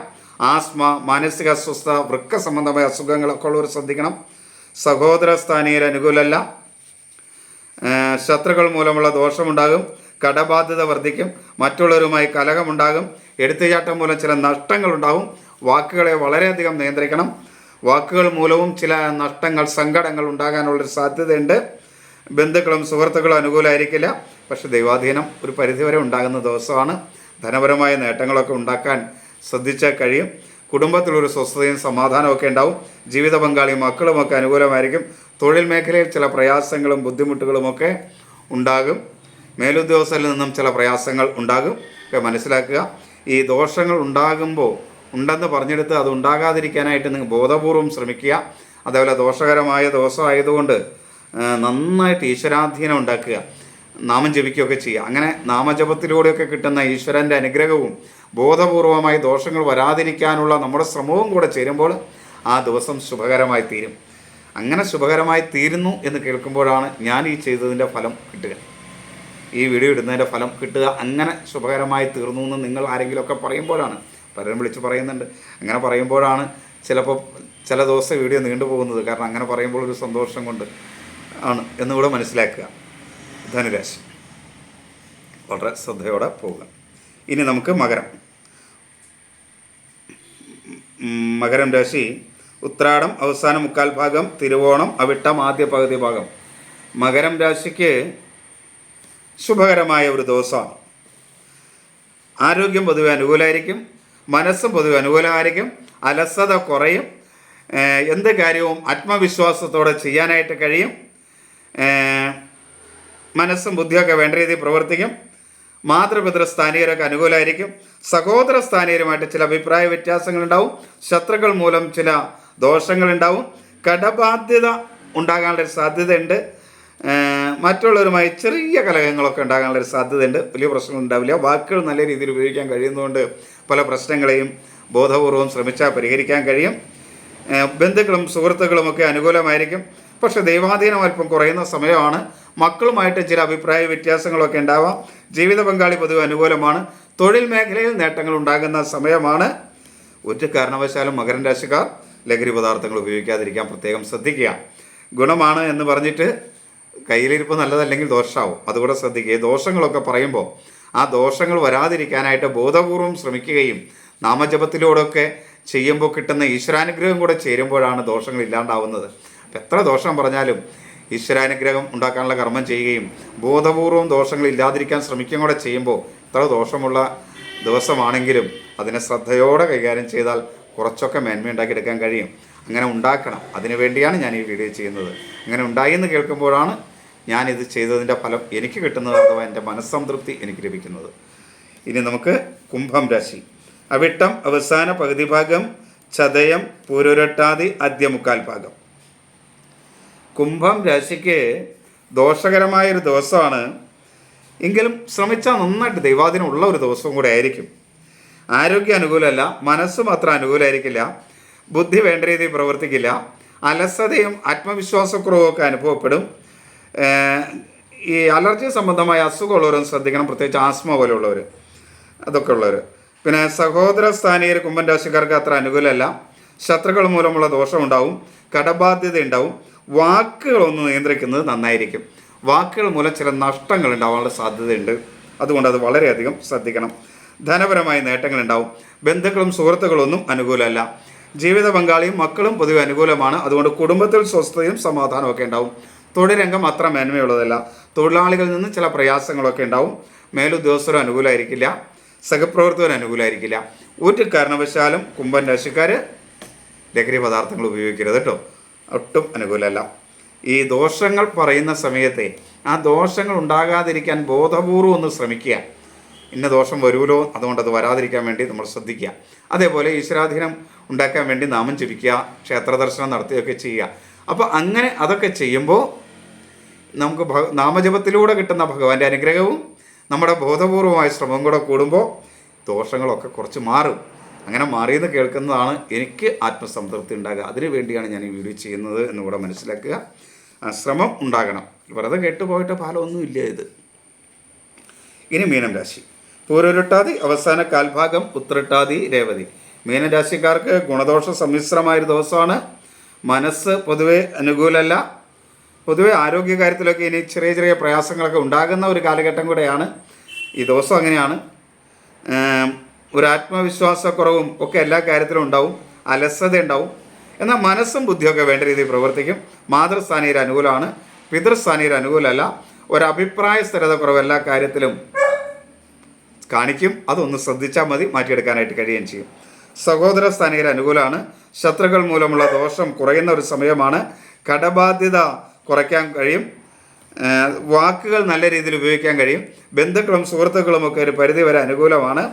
ആസ്മ, മാനസിക അസ്വസ്ഥത, വൃക്ക സംബന്ധമായ അസുഖങ്ങളൊക്കെ ഉള്ളവർ ശ്രദ്ധിക്കണം. സഹോദര സ്ഥാനീയർ അനുകൂലമല്ല. ശത്രുക്കൾ മൂലമുള്ള ദോഷമുണ്ടാകും. കടബാധ്യത വർദ്ധിക്കും. മറ്റുള്ളവരുമായി കലഹമുണ്ടാകും. എടുത്തുചാട്ടം മൂലം ചില നഷ്ടങ്ങളുണ്ടാകും. വാക്കുകളെ വളരെയധികം നിയന്ത്രിക്കണം. വാക്കുകൾ മൂലവും ചില നഷ്ടങ്ങൾ, സങ്കടങ്ങൾ ഉണ്ടാകാനുള്ളൊരു സാധ്യതയുണ്ട്. ബന്ധുക്കളും സുഹൃത്തുക്കളും അനുകൂലമായിരിക്കില്ല. പക്ഷെ ദൈവാധീനം ഒരു പരിധിവരെ ഉണ്ടാകുന്ന ദിവസമാണ്. ധനപരമായ നേട്ടങ്ങളൊക്കെ ഉണ്ടാക്കാൻ ശ്രദ്ധിച്ചാൽ കഴിയും. കുടുംബത്തിലൊരു സ്വസ്ഥതയും സമാധാനമൊക്കെ ഉണ്ടാവും. ജീവിത പങ്കാളിയും മക്കളുമൊക്കെ അനുകൂലമായിരിക്കും. തൊഴിൽ മേഖലയിൽ ചില പ്രയാസങ്ങളും ബുദ്ധിമുട്ടുകളുമൊക്കെ ഉണ്ടാകും. മേലുദ്യോഗസ്ഥരിൽ നിന്നും ചില പ്രയാസങ്ങൾ ഉണ്ടാകും. ഒക്കെ മനസ്സിലാക്കുക. ഈ ദോഷങ്ങൾ ഉണ്ടാകുമ്പോൾ ഉണ്ടെന്ന് പറഞ്ഞെടുത്ത് അത് ഉണ്ടാകാതിരിക്കാനായിട്ട് നിങ്ങൾ ബോധപൂർവം ശ്രമിക്കുക. അതേപോലെ ദോഷകരമായ ദിവസമായതുകൊണ്ട് നന്നായിട്ട് ഈശ്വരാധീനം ഉണ്ടാക്കുക. നാമം ജപിക്കുകയൊക്കെ ചെയ്യുക. അങ്ങനെ നാമജപത്തിലൂടെയൊക്കെ കിട്ടുന്ന ഈശ്വരൻ്റെ അനുഗ്രഹവും ബോധപൂർവമായി ദോഷങ്ങൾ വരാതിരിക്കാനുള്ള നമ്മുടെ ശ്രമവും കൂടെ ചേരുമ്പോൾ ആ ദിവസം ശുഭകരമായി തീരും. അങ്ങനെ ശുഭകരമായി തീരുന്നു എന്ന് കേൾക്കുമ്പോഴാണ് ഞാൻ ഈ ചെയ്തതിൻ്റെ ഫലം കിട്ടുക, ഈ വീഡിയോ ഇടുന്നതിൻ്റെ ഫലം കിട്ടുക. അങ്ങനെ ശുഭകരമായി തീർന്നു എന്ന് നിങ്ങൾ ആരെങ്കിലുമൊക്കെ പറയുമ്പോഴാണ്, പലരും വിളിച്ച് പറയുന്നുണ്ട്, അങ്ങനെ പറയുമ്പോഴാണ് ചിലപ്പോൾ ചില ദിവസം വീഡിയോ നീണ്ടുപോകുന്നത്. കാരണം അങ്ങനെ പറയുമ്പോൾ ഒരു സന്തോഷം കൊണ്ട് ആണ് എന്നുകൂടെ മനസ്സിലാക്കുക. ധനുരാശി വളരെ ശ്രദ്ധയോടെ പോവുക. ഇനി നമുക്ക് മകരം രാശി. ഉത്രാടം അവസാന മുക്കാൽ ഭാഗം, തിരുവോണം അവിട്ടം ആദ്യ പകുതി ഭാഗം. മകരം രാശിക്ക് ശുഭകരമായ ഒരു ദിവസമാണ്. ആരോഗ്യം പൊതുവെ അനുകൂലമായിരിക്കും. മനസ്സും പൊതുവെ അനുകൂലമായിരിക്കും. അലസത കുറയും. എന്ത് കാര്യവും ആത്മവിശ്വാസത്തോടെ ചെയ്യാനായിട്ട് കഴിയും. മനസ്സും ബുദ്ധിയൊക്കെ വേണ്ട രീതിയിൽ പ്രവർത്തിക്കും. മാതൃപിതൃസ്ഥാനീയരൊക്കെ അനുകൂലമായിരിക്കും. സഹോദര സ്ഥാനീയരുമായിട്ട് ചില അഭിപ്രായ വ്യത്യാസങ്ങളുണ്ടാവും. ശത്രുക്കൾ മൂലം ചില ദോഷങ്ങളുണ്ടാവും. കടബാധ്യത ഉണ്ടാകാനുള്ളൊരു സാധ്യതയുണ്ട്. മറ്റുള്ളവരുമായി ചെറിയ കലഹങ്ങളൊക്കെ ഉണ്ടാകാനുള്ളൊരു സാധ്യതയുണ്ട്. വലിയ പ്രശ്നങ്ങളുണ്ടാവില്ല. വാക്കുകൾ നല്ല രീതിയിൽ ഉപയോഗിക്കാൻ കഴിയുന്നതുകൊണ്ട് പല പ്രശ്നങ്ങളെയും ബോധപൂർവം ശ്രമിച്ചാൽ പരിഹരിക്കാൻ കഴിയും. ബന്ധുക്കളും സുഹൃത്തുക്കളുമൊക്കെ അനുകൂലമായിരിക്കും. പക്ഷേ ദൈവാധീനം അല്പം കുറയുന്ന സമയമാണ്. മക്കളുമായിട്ട് ചില അഭിപ്രായ വ്യത്യാസങ്ങളൊക്കെ ഉണ്ടാവാം. ജീവിത പങ്കാളി പൊതുവെ അനുകൂലമാണ്. തൊഴിൽ മേഖലയിൽ നേട്ടങ്ങൾ ഉണ്ടാകുന്ന സമയമാണ്. ഒരു കാരണവശാലും മകരം രാശിക്കാർ ലഹരി പദാർത്ഥങ്ങൾ ഉപയോഗിക്കാതിരിക്കാൻ പ്രത്യേകം ശ്രദ്ധിക്കുക. ഗുണമാണ് എന്ന് പറഞ്ഞിട്ട് കയ്യിലിരിപ്പ് നല്ലതല്ലെങ്കിൽ ദോഷമാവും. അതുകൂടെ ശ്രദ്ധിക്കുക. ഈ ദോഷങ്ങളൊക്കെ പറയുമ്പോൾ ആ ദോഷങ്ങൾ വരാതിരിക്കാനായിട്ട് ബോധപൂർവം ശ്രമിക്കുകയും നാമജപത്തിലൂടെയൊക്കെ ചെയ്യുമ്പോൾ കിട്ടുന്ന ഈശ്വരാനുഗ്രഹം കൂടെ ചേരുമ്പോഴാണ് ദോഷങ്ങൾ ഇല്ലാണ്ടാവുന്നത്. അപ്പം എത്ര ദോഷം പറഞ്ഞാലും ഈശ്വരാനുഗ്രഹം ഉണ്ടാക്കാനുള്ള കർമ്മം ചെയ്യുകയും ബോധപൂർവം ദോഷങ്ങൾ ഇല്ലാതിരിക്കാൻ ശ്രമിക്കുകയും കൂടെ ചെയ്യുമ്പോൾ എത്ര ദോഷമുള്ള ദിവസമാണെങ്കിലും അതിനെ ശ്രദ്ധയോടെ കൈകാര്യം ചെയ്താൽ കുറച്ചൊക്കെ മേന്മയുണ്ടാക്കിയെടുക്കാൻ കഴിയും. അങ്ങനെ ഉണ്ടാക്കണം. അതിനു വേണ്ടിയാണ് ഞാൻ ഈ വീഡിയോ ചെയ്യുന്നത്. അങ്ങനെ ഉണ്ടായി എന്ന് കേൾക്കുമ്പോഴാണ് ഞാനിത് ചെയ്തതിൻ്റെ ഫലം എനിക്ക് കിട്ടുന്നത്, അഥവാ എൻ്റെ മനസ്സംതൃപ്തി എനിക്ക് ലഭിക്കുന്നത്. ഇനി നമുക്ക് കുംഭം രാശി. അവിട്ടം അവസാന പകുതി ഭാഗം, ചതയം പൂരുരട്ടാതി ആദ്യ മുക്കാൽ ഭാഗം. കുംഭം രാശിക്ക് ദോഷകരമായൊരു ദിവസമാണ്. എങ്കിലും ശ്രമിച്ചാൽ നന്നായിട്ട് ദൈവാധീനം ഉള്ള ഒരു ദിവസവും കൂടെ ആയിരിക്കും. ആരോഗ്യം അനുകൂലമല്ല. മനസ്സ് മാത്രം അനുകൂലമായിരിക്കില്ല. ബുദ്ധി വേണ്ട രീതിയിൽ പ്രവർത്തിക്കില്ല. അലസതയും ആത്മവിശ്വാസക്കുറവും ഒക്കെ അനുഭവപ്പെടും. ഈ അലർജി സംബന്ധമായ അസുഖമുള്ളവരും ശ്രദ്ധിക്കണം. പ്രത്യേകിച്ച് ആസ്മ പോലെയുള്ളവർ, അതൊക്കെ ഉള്ളവർ. പിന്നെ സഹോദര സ്ഥാനീയർ കുംഭം രാശിക്കാർക്ക് അത്ര അനുകൂലമല്ല. ശത്രുക്കൾ മൂലമുള്ള ദോഷമുണ്ടാവും. കടബാധ്യത ഉണ്ടാവും. വാക്കുകളൊന്ന് നിയന്ത്രിക്കുന്നത് നന്നായിരിക്കും. വാക്കുകൾ മൂലം ചില നഷ്ടങ്ങൾ ഉണ്ടാവാനുള്ള സാധ്യതയുണ്ട്. അതുകൊണ്ട് അത് വളരെയധികം ശ്രദ്ധിക്കണം. ധനപരമായ നേട്ടങ്ങളുണ്ടാവും. ബന്ധുക്കളും സുഹൃത്തുക്കളൊന്നും അനുകൂലമല്ല. ജീവിത പങ്കാളിയും മക്കളും പൊതുവെ അനുകൂലമാണ്. അതുകൊണ്ട് കുടുംബത്തിൽ സ്വസ്ഥതയും സമാധാനമൊക്കെ ഉണ്ടാവും. തൊഴിൽ രംഗം അത്ര മേന്മയുള്ളതല്ല. തൊഴിലാളികളിൽ നിന്ന് ചില പ്രയാസങ്ങളൊക്കെ ഉണ്ടാവും. മേലുദ്യോഗസ്ഥരും അനുകൂലമായിരിക്കില്ല. സഹപ്രവർത്തകർ അനുകൂലമായിരിക്കില്ല. ഒരു കാരണവശാലും കുംഭം രാശിക്കാർ ലഹരി പദാർത്ഥങ്ങൾ ഉപയോഗിക്കരുത് കേട്ടോ. ഒട്ടും അനുകൂലമല്ല. ഈ ദോഷങ്ങൾ പറയുന്ന സമയത്തെ ആ ദോഷങ്ങൾ ഉണ്ടാകാതിരിക്കാൻ ബോധപൂർവം ഒന്ന് ശ്രമിക്കുക. ഇന്ന ദോഷം വരുമല്ലോ, അതുകൊണ്ട് അത് വരാതിരിക്കാൻ വേണ്ടി നമ്മൾ ശ്രദ്ധിക്കുക. അതേപോലെ ഈശ്വരാധീനം ഉണ്ടാക്കാൻ വേണ്ടി നാമം ജപിക്കുക, ക്ഷേത്ര ദർശനം നടത്തുകയൊക്കെ ചെയ്യുക. അപ്പോൾ അങ്ങനെ അതൊക്കെ ചെയ്യുമ്പോൾ നമുക്ക് നാമജപത്തിലൂടെ കിട്ടുന്ന ഭഗവാന്റെ അനുഗ്രഹവും നമ്മുടെ ബോധപൂർവമായ ശ്രമം കൂടെ കൂടുമ്പോൾ ദോഷങ്ങളൊക്കെ കുറച്ച് മാറും. അങ്ങനെ മാറിയെന്ന് കേൾക്കുന്നതാണ് എനിക്ക് ആത്മസംതൃപ്തി ഉണ്ടാകുക. അതിനു വേണ്ടിയാണ് ഞാൻ ഈ വീഡിയോ ചെയ്യുന്നത് എന്നുകൂടെ മനസ്സിലാക്കുക. ശ്രമം ഉണ്ടാകണം. വെറുതെ കേട്ടുപോയിട്ട് ഫലമൊന്നും ഇല്ല ഇത്. ഇനി മീനം രാശി. പൂരുരുട്ടാതി അവസാന കാൽഭാഗം ഉത്രട്ടാതി രേവതി. മീനം രാശിക്കാർക്ക് ഗുണദോഷ സമ്മിശ്രമായൊരു ദിവസമാണ്. മനസ്സ് പൊതുവെ അനുകൂലമല്ല. പൊതുവെ ആരോഗ്യകാര്യത്തിലൊക്കെ ഇനി ചെറിയ ചെറിയ പ്രയാസങ്ങളൊക്കെ ഉണ്ടാകുന്ന ഒരു കാലഘട്ടം കൂടെയാണ് ഈ ദിവസം. അങ്ങനെയാണ്. ഒരു ആത്മവിശ്വാസക്കുറവും ഒക്കെ എല്ലാ കാര്യത്തിലും ഉണ്ടാവും. അലസത ഉണ്ടാവും. എന്നാൽ മനസ്സും ബുദ്ധിയൊക്കെ വേണ്ട രീതിയിൽ പ്രവർത്തിക്കും. മാതൃസ്ഥാനീയർ അനുകൂലമാണ്. പിതൃസ്ഥാനീയർ അനുകൂലമല്ല. ഒരഭിപ്രായ സ്ഥിരത കുറവ് എല്ലാ കാര്യത്തിലും കാണിക്കും. അതൊന്ന് ശ്രദ്ധിച്ചാൽ മതി, മാറ്റിയെടുക്കാനായിട്ട് കഴിയുകയും ചെയ്യും. സഹോദര സ്ഥാനീയർ അനുകൂലമാണ്. ശത്രുക്കൾ മൂലമുള്ള ദോഷം കുറയുന്ന ഒരു സമയമാണ്. കടബാധ്യത കുറയ്ക്കാൻ കഴിയും. വാക്കുകൾ നല്ല രീതിയിൽ ഉപയോഗിക്കാൻ കഴിയും. ബന്ധുക്കളും സുഹൃത്തുക്കളുമൊക്കെ ഒരു പരിധി വരെ അനുകൂലമാണ്.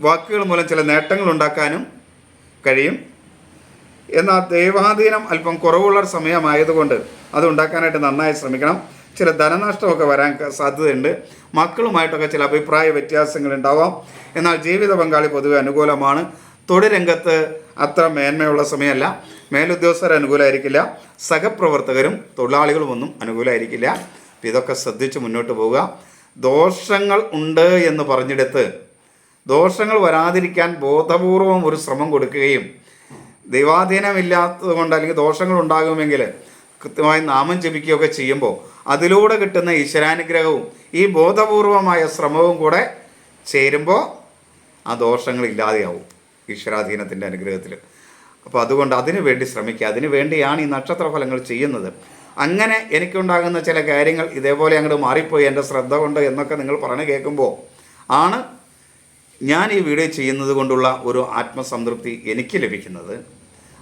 വാക്കുകൾ മൂലം ചില നേട്ടങ്ങൾ ഉണ്ടാക്കാനും കഴിയും. എന്നാൽ ദൈവാധീനം അല്പം കുറവുള്ള സമയമായതുകൊണ്ട് അത് ഉണ്ടാക്കാനായിട്ട് നന്നായി ശ്രമിക്കണം. ചില ധനനഷ്ടമൊക്കെ വരാൻ സാധ്യതയുണ്ട്. മക്കളുമായിട്ടൊക്കെ ചില അഭിപ്രായ വ്യത്യാസങ്ങൾ ഉണ്ടാവാം. എന്നാൽ ജീവിത പങ്കാളി പൊതുവെ അനുകൂലമാണ്. തൊഴിൽ രംഗത്ത് അത്ര മേന്മയുള്ള സമയമല്ല. മേലുദ്യോഗസ്ഥർ അനുകൂലമായിരിക്കില്ല. സഹപ്രവർത്തകരും തൊഴിലാളികളും ഒന്നും അനുകൂലമായിരിക്കില്ല. അപ്പം ഇതൊക്കെ ശ്രദ്ധിച്ച് മുന്നോട്ട് പോവുക. ദോഷങ്ങൾ ഉണ്ട് എന്ന് പറഞ്ഞെടുത്ത് ദോഷങ്ങൾ വരാതിരിക്കാൻ ബോധപൂർവം ഒരു ശ്രമം കൊടുക്കുകയും ദൈവാധീനമില്ലാത്തത് കൊണ്ട് അല്ലെങ്കിൽ ദോഷങ്ങൾ ഉണ്ടാകുമെങ്കിൽ കൃത്യമായി നാമം ജപിക്കുകയൊക്കെ ചെയ്യുമ്പോൾ അതിലൂടെ കിട്ടുന്ന ഈശ്വരാനുഗ്രഹവും ഈ ബോധപൂർവമായ ശ്രമവും കൂടെ ചേരുമ്പോൾ ആ ദോഷങ്ങൾ ഇല്ലാതെയാവും ഈശ്വരാധീനത്തിൻ്റെ അനുഗ്രഹത്തിൽ. അപ്പോൾ അതുകൊണ്ട് അതിനു വേണ്ടി ശ്രമിക്കുക. അതിനു വേണ്ടിയാണ് ഈ നക്ഷത്രഫലങ്ങൾ ചെയ്യുന്നത്. അങ്ങനെ എനിക്കുണ്ടാകുന്ന ചില കാര്യങ്ങൾ ഇതേപോലെ അങ്ങോട്ട് മാറിപ്പോയി എൻ്റെ ശ്രദ്ധ കൊണ്ട് എന്നൊക്കെ നിങ്ങൾ പറഞ്ഞു കേൾക്കുമ്പോൾ ആണ് ഞാൻ ഈ വീഡിയോ ചെയ്യുന്നത് കൊണ്ടുള്ള ഒരു ആത്മസംതൃപ്തി എനിക്ക് ലഭിക്കുന്നത്.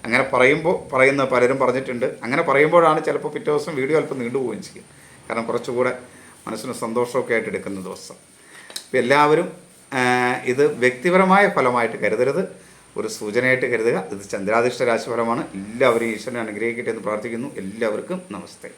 അങ്ങനെ പറയുന്ന പലരും പറഞ്ഞിട്ടുണ്ട്. അങ്ങനെ പറയുമ്പോഴാണ് ചിലപ്പോൾ പിറ്റേ ദിവസം വീഡിയോ അല്പം നീണ്ടുപോവുകയും ചെയ്യും. കാരണം കുറച്ചുകൂടെ മനസ്സിന് സന്തോഷമൊക്കെ ആയിട്ട് എടുക്കുന്ന ദിവസം. അപ്പോൾ എല്ലാവരും ഇത് വ്യക്തിപരമായ ഫലമായിട്ട് കരുതരുത്, ഒരു സൂചനയായിട്ട് കരുതുക. ഇത് ചന്ദ്രാധിഷ്ഠ രാശിഫലമാണ്. എല്ലാവരും ഈശ്വരനെ അനുഗ്രഹിക്കട്ടെ എന്ന് പ്രാർത്ഥിക്കുന്നു. എല്ലാവർക്കും നമസ്തേ.